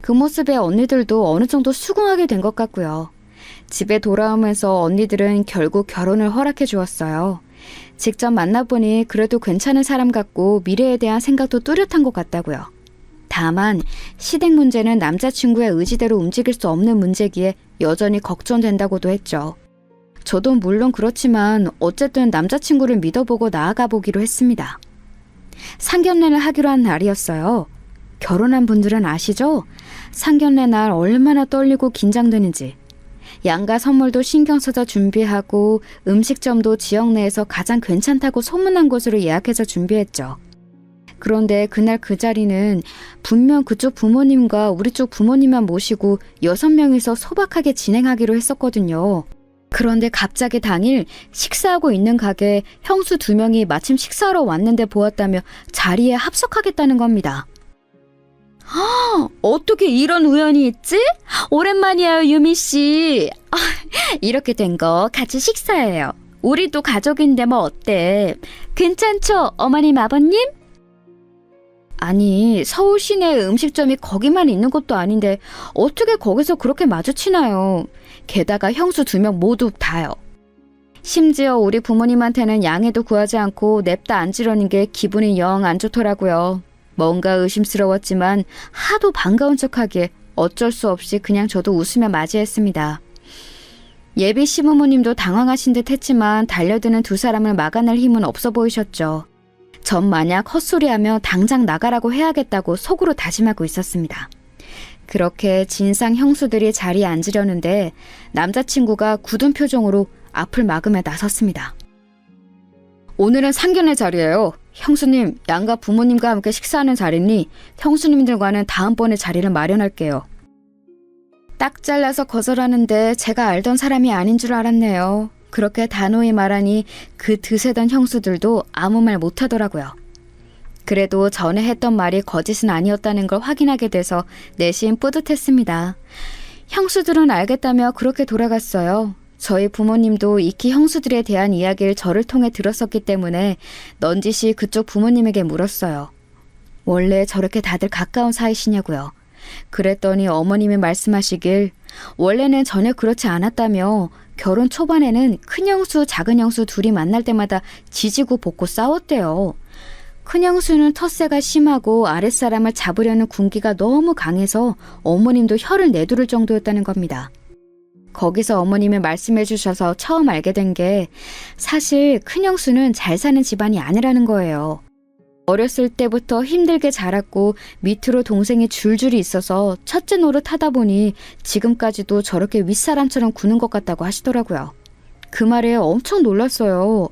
[SPEAKER 2] 그 모습에 언니들도 어느 정도 수긍하게 된 것 같고요. 집에 돌아오면서 언니들은 결국 결혼을 허락해 주었어요. 직접 만나보니 그래도 괜찮은 사람 같고 미래에 대한 생각도 뚜렷한 것 같다고요. 다만 시댁 문제는 남자친구의 의지대로 움직일 수 없는 문제기에 여전히 걱정된다고도 했죠. 저도 물론 그렇지만 어쨌든 남자친구를 믿어보고 나아가 보기로 했습니다. 상견례를 하기로 한 날이었어요. 결혼한 분들은 아시죠? 상견례 날 얼마나 떨리고 긴장되는지. 양가 선물도 신경 써서 준비하고 음식점도 지역 내에서 가장 괜찮다고 소문난 곳으로 예약해서 준비했죠. 그런데 그날 그 자리는 분명 그쪽 부모님과 우리 쪽 부모님만 모시고 6명이서 소박하게 진행하기로 했었거든요. 그런데 갑자기 당일 식사하고 있는 가게에 형수 2명이 마침 식사하러 왔는데 보았다며 자리에 합석하겠다는 겁니다. 어떻게 이런 우연이 있지? 오랜만이에요, 유미씨. 이렇게 된 거 같이 식사해요. 우리도 가족인데 뭐 어때? 괜찮죠, 어머님, 아버님? 아니, 서울 시내 음식점이 거기만 있는 것도 아닌데 어떻게 거기서 그렇게 마주치나요? 게다가 형수 2명 모두 다요. 심지어 우리 부모님한테는 양해도 구하지 않고 냅다 앉으려는 게 기분이 영 안 좋더라고요. 뭔가 의심스러웠지만 하도 반가운 척하기에 어쩔 수 없이 그냥 저도 웃으며 맞이했습니다. 예비 시부모님도 당황하신 듯 했지만 달려드는 2사람을 막아낼 힘은 없어 보이셨죠. 전 만약 헛소리하며 당장 나가라고 해야겠다고 속으로 다짐하고 있었습니다. 그렇게 진상 형수들이 자리에 앉으려는데 남자친구가 굳은 표정으로 앞을 막으며 나섰습니다. 오늘은 상견례 자리예요. 형수님, 양가 부모님과 함께 식사하는 자리니 형수님들과는 다음번에 자리를 마련할게요. 딱 잘라서 거절하는데 제가 알던 사람이 아닌 줄 알았네요. 그렇게 단호히 말하니 그 드세던 형수들도 아무 말 못하더라고요. 그래도 전에 했던 말이 거짓은 아니었다는 걸 확인하게 돼서 내심 뿌듯했습니다. 형수들은 알겠다며 그렇게 돌아갔어요. 저희 부모님도 익히 형수들에 대한 이야기를 저를 통해 들었었기 때문에 넌지시 그쪽 부모님에게 물었어요. 원래 저렇게 다들 가까운 사이시냐고요. 그랬더니 어머님이 말씀하시길 원래는 전혀 그렇지 않았다며 결혼 초반에는 큰형수, 작은형수 둘이 만날 때마다 지지고 볶고 싸웠대요. 큰형수는 텃세가 심하고 아랫사람을 잡으려는 군기가 너무 강해서 어머님도 혀를 내두를 정도였다는 겁니다. 거기서 어머님이 말씀해 주셔서 처음 알게 된 게 사실 큰형수는 잘 사는 집안이 아니라는 거예요. 어렸을 때부터 힘들게 자랐고 밑으로 동생이 줄줄이 있어서 첫째 노릇 하다 보니 지금까지도 저렇게 윗사람처럼 구는 것 같다고 하시더라고요. 그 말에 엄청 놀랐어요.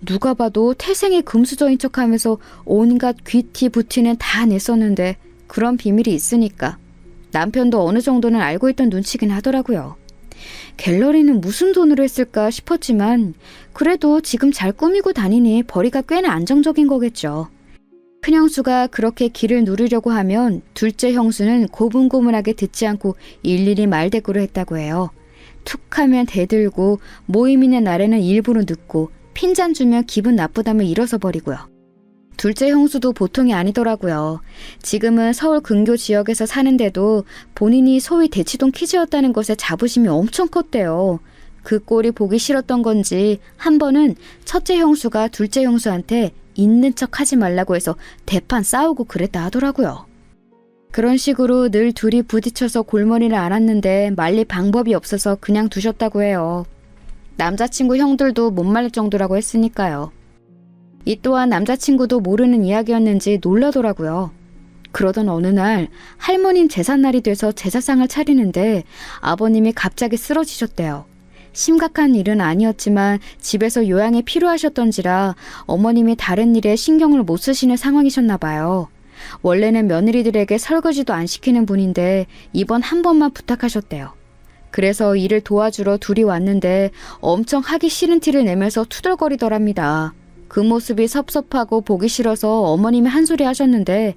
[SPEAKER 2] 누가 봐도 태생이 금수저인 척하면서 온갖 귀티 부티는 다 냈었는데 그런 비밀이 있으니까 남편도 어느 정도는 알고 있던 눈치긴 하더라고요. 갤러리는 무슨 돈으로 했을까 싶었지만 그래도 지금 잘 꾸미고 다니니 벌이가 꽤나 안정적인 거겠죠. 큰형수가 그렇게 길을 누르려고 하면 둘째 형수는 고분고분하게 듣지 않고 일일이 말대꾸를 했다고 해요. 툭하면 대들고 모임 있는 날에는 일부러 늦고 핀잔 주면 기분 나쁘다며 일어서 버리고요. 둘째 형수도 보통이 아니더라고요. 지금은 서울 근교 지역에서 사는데도 본인이 소위 대치동 키즈였다는 것에 자부심이 엄청 컸대요. 그 꼴이 보기 싫었던 건지 한 번은 첫째 형수가 둘째 형수한테 있는 척 하지 말라고 해서 대판 싸우고 그랬다 하더라고요. 그런 식으로 늘 둘이 부딪혀서 골머리를 앓았는데 말릴 방법이 없어서 그냥 두셨다고 해요. 남자친구 형들도 못 말릴 정도라고 했으니까요. 이 또한 남자친구도 모르는 이야기였는지 놀라더라고요. 그러던 어느 날 할머님 제삿날이 돼서 제사상을 차리는데 아버님이 갑자기 쓰러지셨대요. 심각한 일은 아니었지만 집에서 요양이 필요하셨던지라 어머님이 다른 일에 신경을 못 쓰시는 상황이셨나 봐요. 원래는 며느리들에게 설거지도 안 시키는 분인데 이번 한 번만 부탁하셨대요. 그래서 일을 도와주러 둘이 왔는데 엄청 하기 싫은 티를 내면서 투덜거리더랍니다. 그 모습이 섭섭하고 보기 싫어서 어머님이 한 소리 하셨는데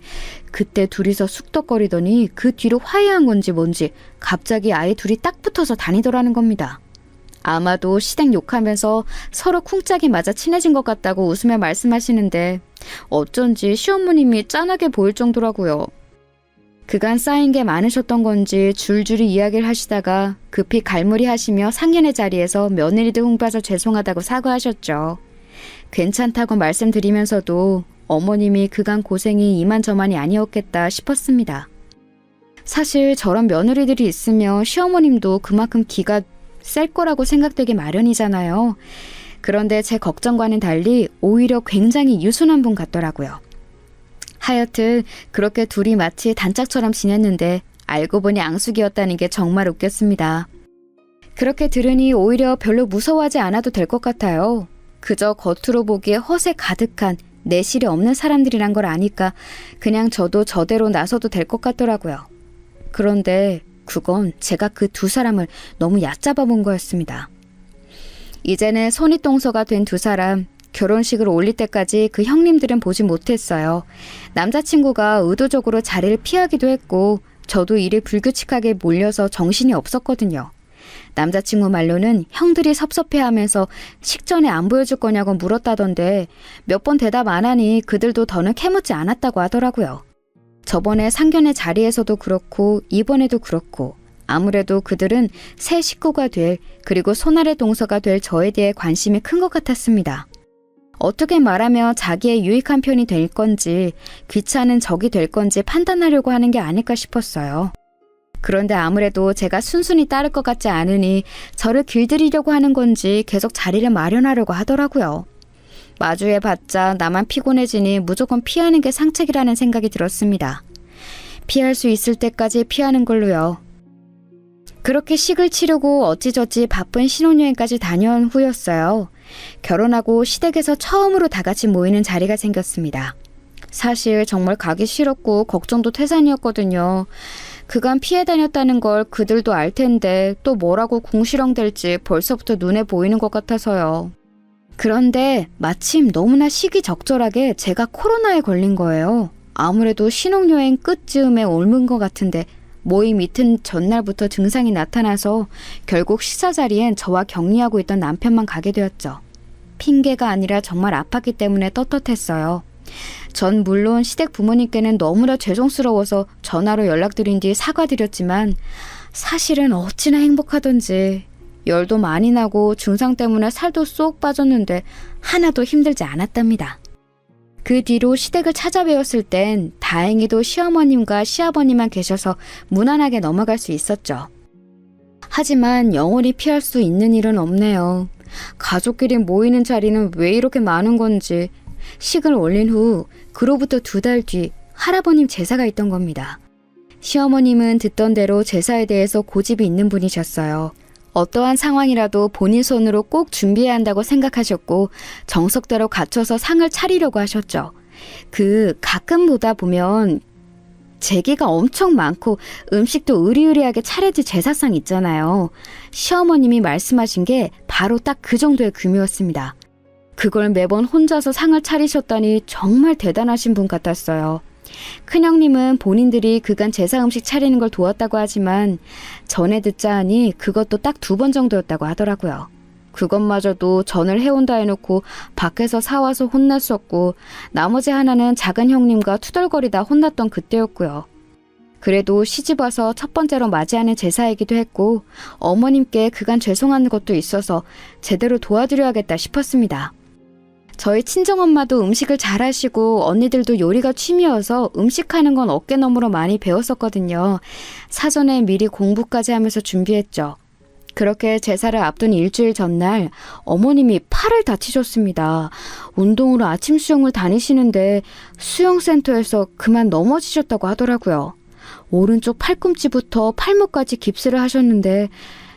[SPEAKER 2] 그때 둘이서 쑥덕거리더니 그 뒤로 화해한 건지 뭔지 갑자기 아예 둘이 딱 붙어서 다니더라는 겁니다. 아마도 시댁 욕하면서 서로 쿵짝이 맞아 친해진 것 같다고 웃으며 말씀하시는데 어쩐지 시어머님이 짠하게 보일 정도라고요. 그간 쌓인 게 많으셨던 건지 줄줄이 이야기를 하시다가 급히 갈무리 하시며 상견례 자리에서 며느리들 흉봐서 죄송하다고 사과하셨죠. 괜찮다고 말씀드리면서도 어머님이 그간 고생이 이만저만이 아니었겠다 싶었습니다. 사실 저런 며느리들이 있으면 시어머님도 그만큼 기가 셀 거라고 생각되기 마련이잖아요. 그런데 제 걱정과는 달리 오히려 굉장히 유순한 분 같더라고요. 하여튼 그렇게 둘이 마치 단짝처럼 지냈는데 알고 보니 앙숙이었다는 게 정말 웃겼습니다. 그렇게 들으니 오히려 별로 무서워하지 않아도 될 것 같아요. 그저 겉으로 보기에 허세 가득한 내실이 없는 사람들이란 걸 아니까 그냥 저도 저대로 나서도 될 것 같더라고요. 그런데 그건 제가 그 2사람을 너무 얕잡아 본 거였습니다. 이제는 손윗동서가 된 2사람, 결혼식을 올릴 때까지 그 형님들은 보지 못했어요. 남자친구가 의도적으로 자리를 피하기도 했고 저도 일에 불규칙하게 몰려서 정신이 없었거든요. 남자친구 말로는 형들이 섭섭해하면서 식전에 안 보여줄 거냐고 물었다던데 몇 번 대답 안 하니 그들도 더는 캐묻지 않았다고 하더라고요. 저번에 상견례 자리에서도 그렇고 이번에도 그렇고 아무래도 그들은 새 식구가 될 그리고 손아래 동서가 될 저에 대해 관심이 큰 것 같았습니다. 어떻게 말하면 자기의 유익한 편이 될 건지 귀찮은 적이 될 건지 판단하려고 하는 게 아닐까 싶었어요. 그런데 아무래도 제가 순순히 따를 것 같지 않으니 저를 길들이려고 하는 건지 계속 자리를 마련하려고 하더라고요. 마주해봤자 나만 피곤해지니 무조건 피하는 게 상책이라는 생각이 들었습니다. 피할 수 있을 때까지 피하는 걸로요. 그렇게 식을 치르고 어찌저찌 바쁜 신혼여행까지 다녀온 후였어요. 결혼하고 시댁에서 처음으로 다 같이 모이는 자리가 생겼습니다. 사실 정말 가기 싫었고 걱정도 태산이었거든요. 그간 피해 다녔다는 걸 그들도 알 텐데 또 뭐라고 궁시렁댈지 벌써부터 눈에 보이는 것 같아서요. 그런데 마침 너무나 시기적절하게 제가 코로나에 걸린 거예요. 아무래도 신혼여행 끝즈음에 옮은 것 같은데 모임 이틀 전날부터 증상이 나타나서 결국 식사 자리엔 저와 격리하고 있던 남편만 가게 되었죠. 핑계가 아니라 정말 아팠기 때문에 떳떳했어요. 전 물론 시댁 부모님께는 너무나 죄송스러워서 전화로 연락드린 뒤 사과드렸지만 사실은 어찌나 행복하던지 열도 많이 나고 증상 때문에 살도 쏙 빠졌는데 하나도 힘들지 않았답니다. 그 뒤로 시댁을 찾아뵈었을 땐 다행히도 시어머님과 시아버님만 계셔서 무난하게 넘어갈 수 있었죠. 하지만 영원히 피할 수 있는 일은 없네요. 가족끼리 모이는 자리는 왜 이렇게 많은 건지 식을 올린 후 그로부터 2달 뒤 할아버님 제사가 있던 겁니다. 시어머님은 듣던 대로 제사에 대해서 고집이 있는 분이셨어요. 어떠한 상황이라도 본인 손으로 꼭 준비해야 한다고 생각하셨고 정석대로 갖춰서 상을 차리려고 하셨죠. 가끔 보다 보면 제기가 엄청 많고 음식도 으리으리하게 차려질 제사상 있잖아요. 시어머님이 말씀하신 게 바로 딱 그 정도의 규모였습니다. 그걸 매번 혼자서 상을 차리셨다니 정말 대단하신 분 같았어요. 큰형님은 본인들이 그간 제사 음식 차리는 걸 도왔다고 하지만 전에 듣자 하니 그것도 딱 2번 정도였다고 하더라고요. 그것마저도 전을 해온다 해놓고 밖에서 사와서 혼났었고 나머지 하나는 작은 형님과 투덜거리다 혼났던 그때였고요. 그래도 시집와서 첫 번째로 맞이하는 제사이기도 했고 어머님께 그간 죄송한 것도 있어서 제대로 도와드려야겠다 싶었습니다. 저희 친정엄마도 음식을 잘하시고 언니들도 요리가 취미여서 음식하는 건 어깨너머로 많이 배웠었거든요. 사전에 미리 공부까지 하면서 준비했죠. 그렇게 제사를 앞둔 일주일 전날 어머님이 팔을 다치셨습니다. 운동으로 아침 수영을 다니시는데 수영센터에서 그만 넘어지셨다고 하더라고요. 오른쪽 팔꿈치부터 팔목까지 깁스를 하셨는데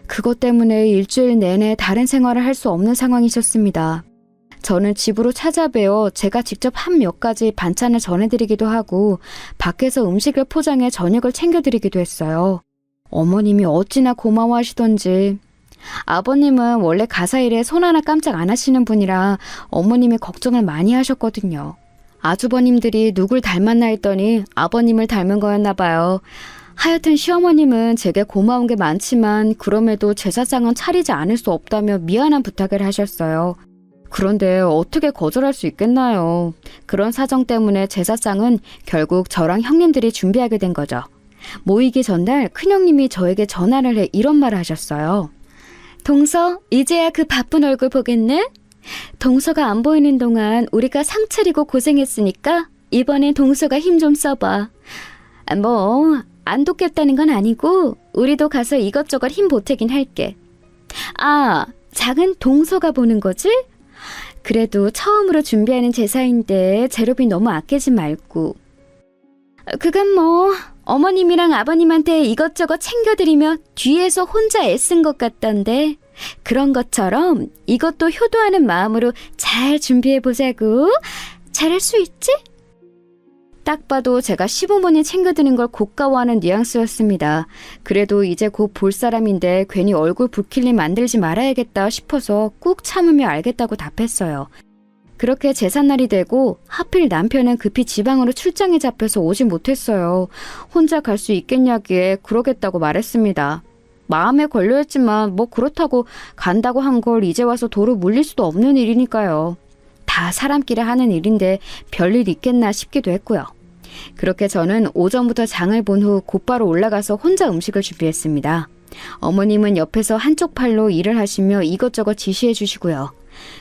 [SPEAKER 2] 그것 때문에 일주일 내내 다른 생활을 할 수 없는 상황이셨습니다. 저는 집으로 찾아뵈어 제가 직접 한 몇 가지 반찬을 전해드리기도 하고 밖에서 음식을 포장해 저녁을 챙겨드리기도 했어요. 어머님이 어찌나 고마워하시던지. 아버님은 원래 가사일에 손 하나 깜짝 안 하시는 분이라 어머님이 걱정을 많이 하셨거든요. 아주버님들이 누굴 닮았나 했더니 아버님을 닮은 거였나 봐요. 하여튼 시어머님은 제게 고마운 게 많지만 그럼에도 제사상은 차리지 않을 수 없다며 미안한 부탁을 하셨어요. 그런데 어떻게 거절할 수 있겠나요? 그런 사정 때문에 제사상은 결국 저랑 형님들이 준비하게 된 거죠. 모이기 전날 큰형님이 저에게 전화를 해 이런 말을 하셨어요. 동서, 이제야 그 바쁜 얼굴 보겠네? 동서가 안 보이는 동안 우리가 상 차리고 고생했으니까 이번엔 동서가 힘 좀 써봐. 안 돕겠다는 건 아니고 우리도 가서 이것저것 힘 보태긴 할게. 아, 작은 동서가 보는 거지? 그래도 처음으로 준비하는 제사인데 재료비 너무 아끼지 말고. 그건 어머님이랑 아버님한테 이것저것 챙겨드리며 뒤에서 혼자 애쓴 것 같던데 그런 것처럼 이것도 효도하는 마음으로 잘 준비해보자고. 잘할 수 있지? 딱 봐도 제가 시부모님 챙겨드는 걸 고가워하는 뉘앙스였습니다. 그래도 이제 곧 볼 사람인데 괜히 얼굴 붉힐 일 만들지 말아야겠다 싶어서 꾹 참으며 알겠다고 답했어요. 그렇게 제삿날이 되고 하필 남편은 급히 지방으로 출장에 잡혀서 오지 못했어요. 혼자 갈 수 있겠냐기에 그러겠다고 말했습니다. 마음에 걸려있지만 그렇다고 간다고 한 걸 이제 와서 도로 물릴 수도 없는 일이니까요. 다 사람끼리 하는 일인데 별일 있겠나 싶기도 했고요. 그렇게 저는 오전부터 장을 본 후 곧바로 올라가서 혼자 음식을 준비했습니다. 어머님은 옆에서 한쪽 팔로 일을 하시며 이것저것 지시해 주시고요.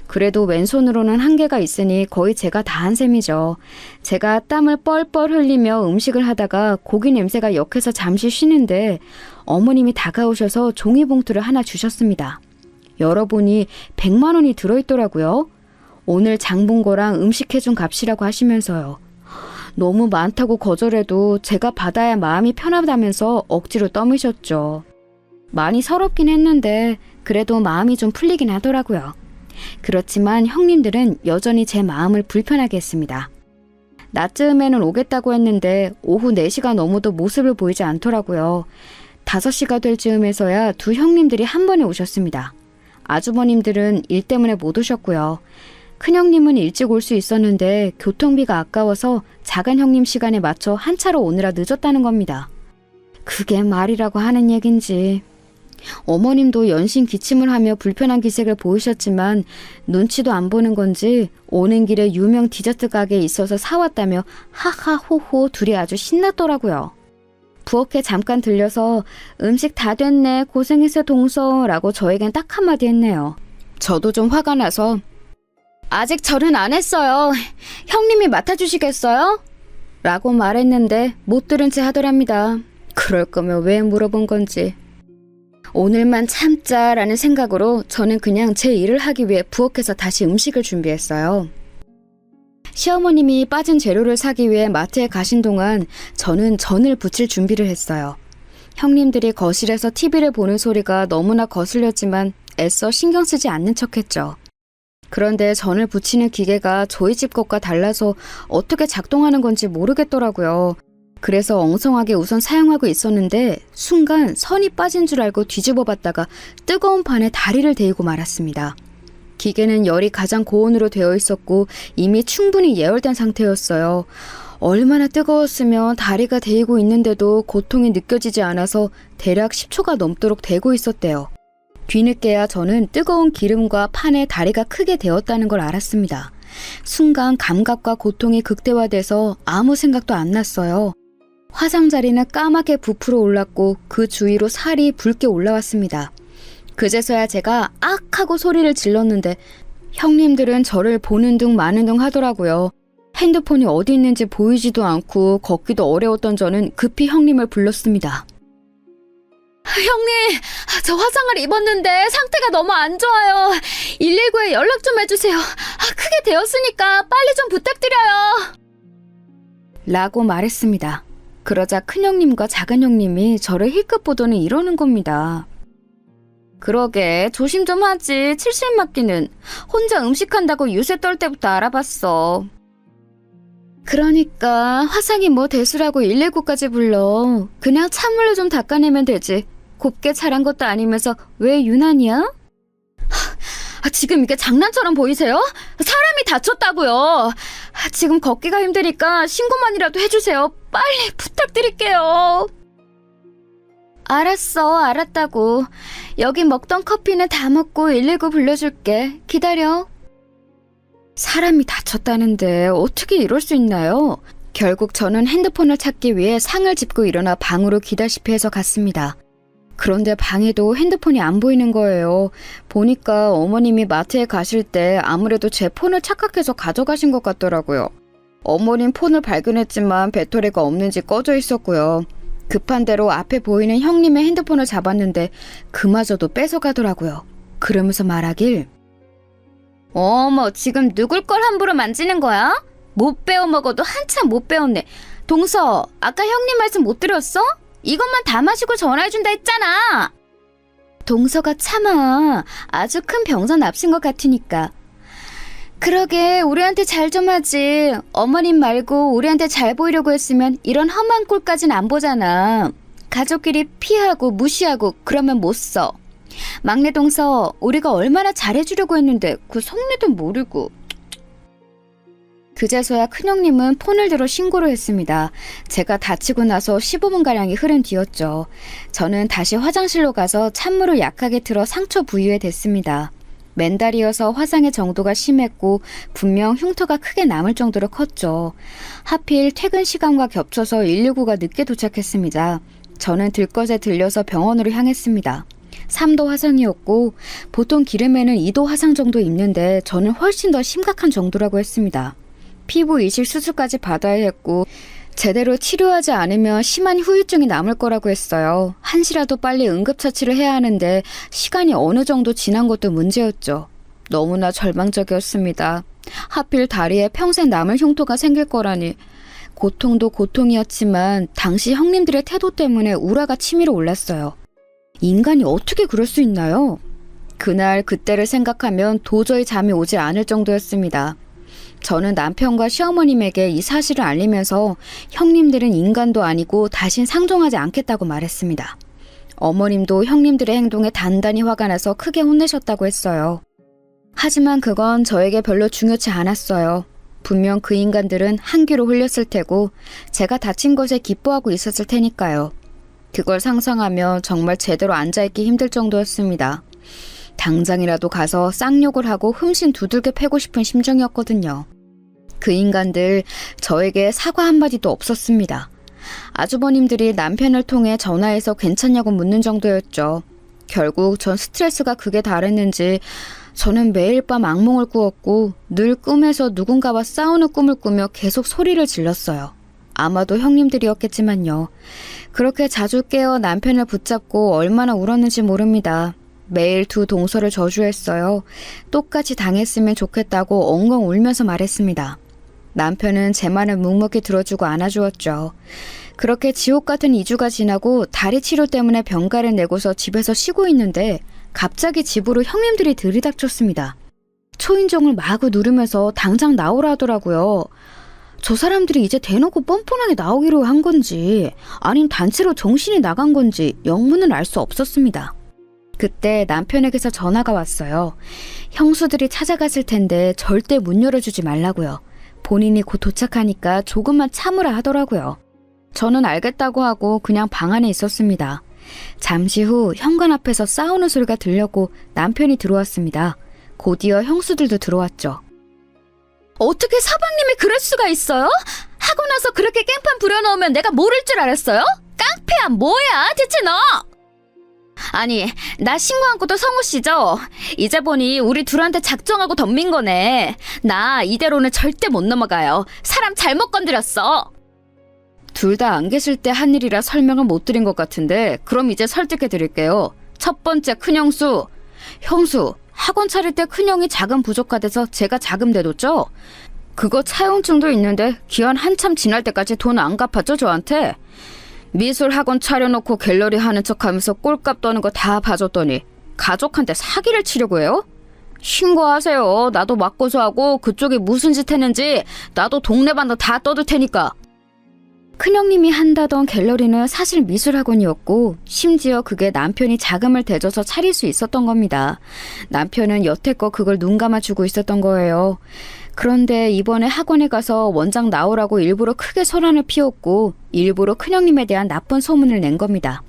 [SPEAKER 2] 그래도 왼손으로는 한계가 있으니 거의 제가 다 한 셈이죠. 제가 땀을 뻘뻘 흘리며 음식을 하다가 고기 냄새가 역해서 잠시 쉬는데 어머님이 다가오셔서 종이봉투를 하나 주셨습니다. 열어보니 100만 원이 들어있더라고요. 오늘 장 본 거랑 음식 해준 값이라고 하시면서요. 너무 많다고 거절해도 제가 받아야 마음이 편하다면서 억지로 떠미셨죠. 많이 서럽긴 했는데 그래도 마음이 좀 풀리긴 하더라고요. 그렇지만 형님들은 여전히 제 마음을 불편하게 했습니다. 낮쯤에는 오겠다고 했는데 오후 4시가 넘어도 모습을 보이지 않더라고요. 5시가 될 즈음에서야 두 형님들이 한 번에 오셨습니다. 아주버님들은 일 때문에 못 오셨고요. 큰형님은 일찍 올 수 있었는데 교통비가 아까워서 작은 형님 시간에 맞춰 한 차로 오느라 늦었다는 겁니다. 그게 말이라고 하는 얘긴지. 어머님도 연신 기침을 하며 불편한 기색을 보이셨지만 눈치도 안 보는 건지 오는 길에 유명 디저트 가게에 있어서 사왔다며 하하호호 둘이 아주 신났더라고요. 부엌에 잠깐 들려서 음식 다 됐네 고생했어 동서라고 저에겐 딱 한마디 했네요. 저도 좀 화가 나서 아직 절은 안 했어요. 형님이 맡아주시겠어요? 라고 말했는데 못 들은 채 하더랍니다. 그럴 거면 왜 물어본 건지. 오늘만 참자라는 생각으로 저는 그냥 제 일을 하기 위해 부엌에서 다시 음식을 준비했어요. 시어머님이 빠진 재료를 사기 위해 마트에 가신 동안 저는 전을 부칠 준비를 했어요. 형님들이 거실에서 TV를 보는 소리가 너무나 거슬렸지만 애써 신경 쓰지 않는 척했죠. 그런데 전을 부치는 기계가 저희 집 것과 달라서 어떻게 작동하는 건지 모르겠더라고요. 그래서 엉성하게 우선 사용하고 있었는데 순간 선이 빠진 줄 알고 뒤집어 봤다가 뜨거운 판에 다리를 데이고 말았습니다. 기계는 열이 가장 고온으로 되어 있었고 이미 충분히 예열된 상태였어요. 얼마나 뜨거웠으면 다리가 데이고 있는데도 고통이 느껴지지 않아서 대략 10초가 넘도록 데고 있었대요. 뒤늦게야 저는 뜨거운 기름과 판에 다리가 크게 데었다는 걸 알았습니다. 순간 감각과 고통이 극대화돼서 아무 생각도 안 났어요. 화상자리는 까맣게 부풀어 올랐고 그 주위로 살이 붉게 올라왔습니다. 그제서야 제가 악 하고 소리를 질렀는데 형님들은 저를 보는 둥 마는 둥 하더라고요. 핸드폰이 어디 있는지 보이지도 않고 걷기도 어려웠던 저는 급히 형님을 불렀습니다. 형님, 저 화상을 입었는데 상태가 너무 안 좋아요. 119에 연락 좀 해주세요. 크게 되었으니까 빨리 좀 부탁드려요. 라고 말했습니다. 그러자 큰형님과 작은형님이 저를 힐끗 보더니 이러는 겁니다. 그러게 조심 좀 하지. 칠실 맞기는. 혼자 음식한다고 유세 떨 때부터 알아봤어. 그러니까 화상이 뭐 대수라고 119까지 불러. 그냥 찬물로 좀 닦아내면 되지. 곱게 자란 것도 아니면서 왜 유난이야? 지금 이게 장난처럼 보이세요? 사람이 다쳤다고요. 지금 걷기가 힘드니까 신고만이라도 해주세요. 빨리 부탁드릴게요. 알았어, 알았다고. 여기 먹던 커피는 다 먹고 119 불러줄게. 기다려. 사람이 다쳤다는데 어떻게 이럴 수 있나요? 결국 저는 핸드폰을 찾기 위해 상을 짚고 일어나 방으로 기다시피 해서 갔습니다. 그런데 방에도 핸드폰이 안 보이는 거예요. 보니까 어머님이 마트에 가실 때 아무래도 제 폰을 착각해서 가져가신 것 같더라고요. 어머님 폰을 발견했지만 배터리가 없는지 꺼져 있었고요. 급한 대로 앞에 보이는 형님의 핸드폰을 잡았는데 그마저도 뺏어가더라고요. 그러면서 말하길 어머 지금 누굴 걸 함부로 만지는 거야? 못 배워 먹어도 한참 못 배웠네. 동서 아까 형님 말씀 못 들었어? 이것만 다 마시고 전화해준다 했잖아. 동서가 참아. 아주 큰 병선 앞신 것 같으니까. 그러게 우리한테 잘 좀 하지. 어머님 말고 우리한테 잘 보이려고 했으면 이런 험한 꼴까진 안 보잖아. 가족끼리 피하고 무시하고 그러면 못 써. 막내 동서 우리가 얼마나 잘해주려고 했는데 그 속내도 모르고. 그제서야 큰형님은 폰을 들어 신고를 했습니다. 제가 다치고 나서 15분가량이 흐른 뒤였죠. 저는 다시 화장실로 가서 찬물을 약하게 틀어 상처 부위에 댔습니다. 맨달이어서 화상의 정도가 심했고 분명 흉터가 크게 남을 정도로 컸죠. 하필 퇴근 시간과 겹쳐서 119가 늦게 도착했습니다. 저는 들것에 들려서 병원으로 향했습니다. 3도 화상이었고 보통 기름에는 2도 화상 정도 입는데 저는 훨씬 더 심각한 정도라고 했습니다. 피부 이식 수술까지 받아야 했고 제대로 치료하지 않으면 심한 후유증이 남을 거라고 했어요. 한시라도 빨리 응급처치를 해야 하는데 시간이 어느 정도 지난 것도 문제였죠. 너무나 절망적이었습니다. 하필 다리에 평생 남을 흉터가 생길 거라니. 고통도 고통이었지만 당시 형님들의 태도 때문에 우라가 치밀어 올랐어요. 인간이 어떻게 그럴 수 있나요? 그날 그때를 생각하면 도저히 잠이 오지 않을 정도였습니다. 저는 남편과 시어머님에게 이 사실을 알리면서 형님들은 인간도 아니고 다신 상종하지 않겠다고 말했습니다. 어머님도 형님들의 행동에 단단히 화가 나서 크게 혼내셨다고 했어요. 하지만 그건 저에게 별로 중요치 않았어요. 분명 그 인간들은 한 귀로 흘렸을 테고 제가 다친 것에 기뻐하고 있었을 테니까요. 그걸 상상하며 정말 제대로 앉아있기 힘들 정도였습니다. 당장이라도 가서 쌍욕을 하고 흠신 두들겨 패고 싶은 심정이었거든요. 그 인간들 저에게 사과 한마디도 없었습니다. 아주버님들이 남편을 통해 전화해서 괜찮냐고 묻는 정도였죠. 결국 전 스트레스가 극에 달했는지 저는 매일 밤 악몽을 꾸었고 늘 꿈에서 누군가와 싸우는 꿈을 꾸며 계속 소리를 질렀어요. 아마도 형님들이었겠지만요. 그렇게 자주 깨어 남편을 붙잡고 얼마나 울었는지 모릅니다. 매일 두 동서를 저주했어요. 똑같이 당했으면 좋겠다고 엉엉 울면서 말했습니다. 남편은 제 말을 묵묵히 들어주고 안아주었죠. 그렇게 지옥 같은 2주가 지나고 다리 치료 때문에 병가를 내고서 집에서 쉬고 있는데 갑자기 집으로 형님들이 들이닥쳤습니다. 초인종을 마구 누르면서 당장 나오라 하더라고요. 저 사람들이 이제 대놓고 뻔뻔하게 나오기로 한 건지 아님 단체로 정신이 나간 건지 영문은 알 수 없었습니다. 그때 남편에게서 전화가 왔어요. 형수들이 찾아갔을 텐데 절대 문 열어주지 말라고요. 본인이 곧 도착하니까 조금만 참으라 하더라고요. 저는 알겠다고 하고 그냥 방 안에 있었습니다. 잠시 후 현관 앞에서 싸우는 소리가 들렸고 남편이 들어왔습니다. 곧이어 형수들도 들어왔죠. 어떻게 사방님이 그럴 수가 있어요? 하고 나서 그렇게 깽판 부려놓으면 내가 모를 줄 알았어요? 깡패야 뭐야 대체 너? 아니 나 신고한 것도 성우 씨죠? 이제 보니 우리 둘한테 작정하고 덤빈 거네. 나 이대로는 절대 못 넘어가요. 사람 잘못 건드렸어. 둘 다 안 계실 때 한 일이라 설명을 못 드린 것 같은데 그럼 이제 설득해 드릴게요. 첫 번째 큰형수. 형수 학원 차릴 때 큰형이 자금 부족하대서 제가 자금 내뒀죠? 그거 차용증도 있는데 기한 한참 지날 때까지 돈 안 갚았죠 저한테? 미술 학원 차려놓고 갤러리 하는 척하면서 꼴값 떠는 거 다 봐줬더니 가족한테 사기를 치려고 해요? 신고하세요. 나도 맞고소하고 그쪽이 무슨 짓 했는지 나도 동네반도 다 떠들 테니까. 큰형님이 한다던 갤러리는 사실 미술학원이었고 심지어 그게 남편이 자금을 대줘서 차릴 수 있었던 겁니다. 남편은 여태껏 그걸 눈 감아주고 있었던 거예요. 그런데 이번에 학원에 가서 원장 나오라고 일부러 크게 소란을 피웠고 일부러 큰형님에 대한 나쁜 소문을 낸 겁니다.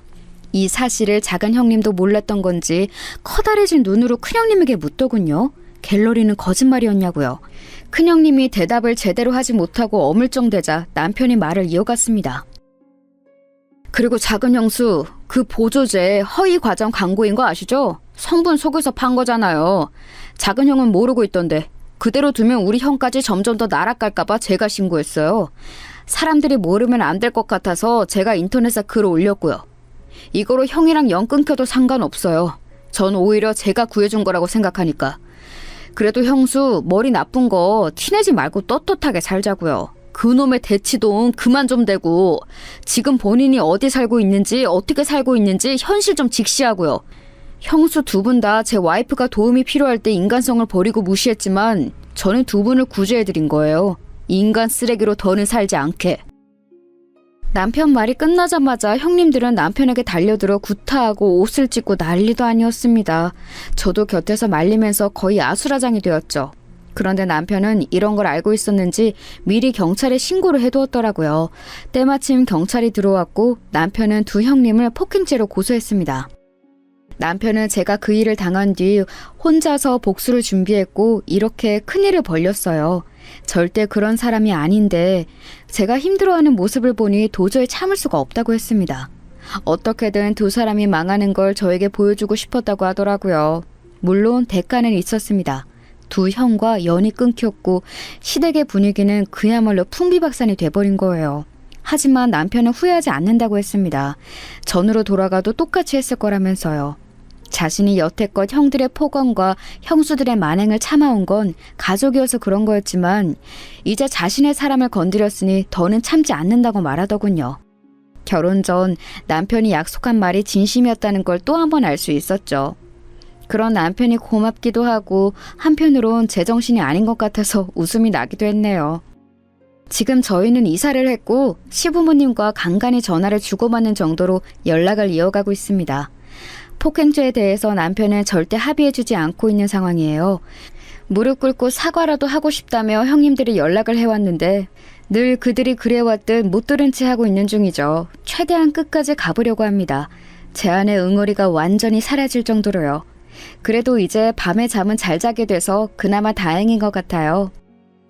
[SPEAKER 2] 이 사실을 작은 형님도 몰랐던 건지 커다래진 눈으로 큰형님에게 묻더군요. 갤러리는 거짓말이었냐고요. 큰형님이 대답을 제대로 하지 못하고 어물쩡대자 남편이 말을 이어갔습니다. 그리고 작은 형수, 그 보조제 허위 과정 광고인 거 아시죠? 성분 속여서 판 거잖아요. 작은 형은 모르고 있던데 그대로 두면 우리 형까지 점점 더 날아갈까봐 제가 신고했어요. 사람들이 모르면 안 될 것 같아서 제가 인터넷에 글을 올렸고요. 이거로 형이랑 연 끊겨도 상관없어요. 전 오히려 제가 구해준 거라고 생각하니까. 그래도 형수 머리 나쁜 거 티내지 말고 떳떳하게 살자고요. 그놈의 대치동 그만 좀 대고 지금 본인이 어디 살고 있는지 어떻게 살고 있는지 현실 좀 직시하고요. 형수 두 분 다 제 와이프가 도움이 필요할 때 인간성을 버리고 무시했지만 저는 두 분을 구제해드린 거예요. 인간 쓰레기로 더는 살지 않게. 남편 말이 끝나자마자 형님들은 남편에게 달려들어 구타하고 옷을 찢고 난리도 아니었습니다. 저도 곁에서 말리면서 거의 아수라장이 되었죠. 그런데 남편은 이런 걸 알고 있었는지 미리 경찰에 신고를 해두었더라고요. 때마침 경찰이 들어왔고 남편은 두 형님을 폭행죄로 고소했습니다. 남편은 제가 그 일을 당한 뒤 혼자서 복수를 준비했고 이렇게 큰일을 벌렸어요. 절대 그런 사람이 아닌데 제가 힘들어하는 모습을 보니 도저히 참을 수가 없다고 했습니다. 어떻게든 두 사람이 망하는 걸 저에게 보여주고 싶었다고 하더라고요. 물론 대가는 있었습니다. 두 형과 연이 끊겼고 시댁의 분위기는 그야말로 풍비박산이 돼버린 거예요. 하지만 남편은 후회하지 않는다고 했습니다. 전으로 돌아가도 똑같이 했을 거라면서요. 자신이 여태껏 형들의 폭언과 형수들의 만행을 참아온 건 가족이어서 그런 거였지만 이제 자신의 사람을 건드렸으니 더는 참지 않는다고 말하더군요. 결혼 전 남편이 약속한 말이 진심이었다는 걸 또 한 번 알 수 있었죠. 그런 남편이 고맙기도 하고 한편으론 제정신이 아닌 것 같아서 웃음이 나기도 했네요. 지금 저희는 이사를 했고 시부모님과 간간히 전화를 주고받는 정도로 연락을 이어가고 있습니다. 폭행죄에 대해서 남편은 절대 합의해주지 않고 있는 상황이에요. 무릎 꿇고 사과라도 하고 싶다며 형님들이 연락을 해왔는데 늘 그들이 그래왔듯 못 들은 채 하고 있는 중이죠. 최대한 끝까지 가보려고 합니다. 제 안의 응어리가 완전히 사라질 정도로요. 그래도 이제 밤에 잠은 잘 자게 돼서 그나마 다행인 것 같아요.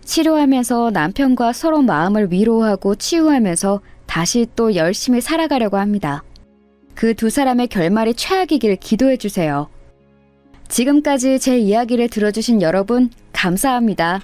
[SPEAKER 2] 치료하면서 남편과 서로 마음을 위로하고 치유하면서 다시 또 열심히 살아가려고 합니다. 그 두 사람의 결말이 최악이길 기도해 주세요. 지금까지 제 이야기를 들어주신 여러분 감사합니다.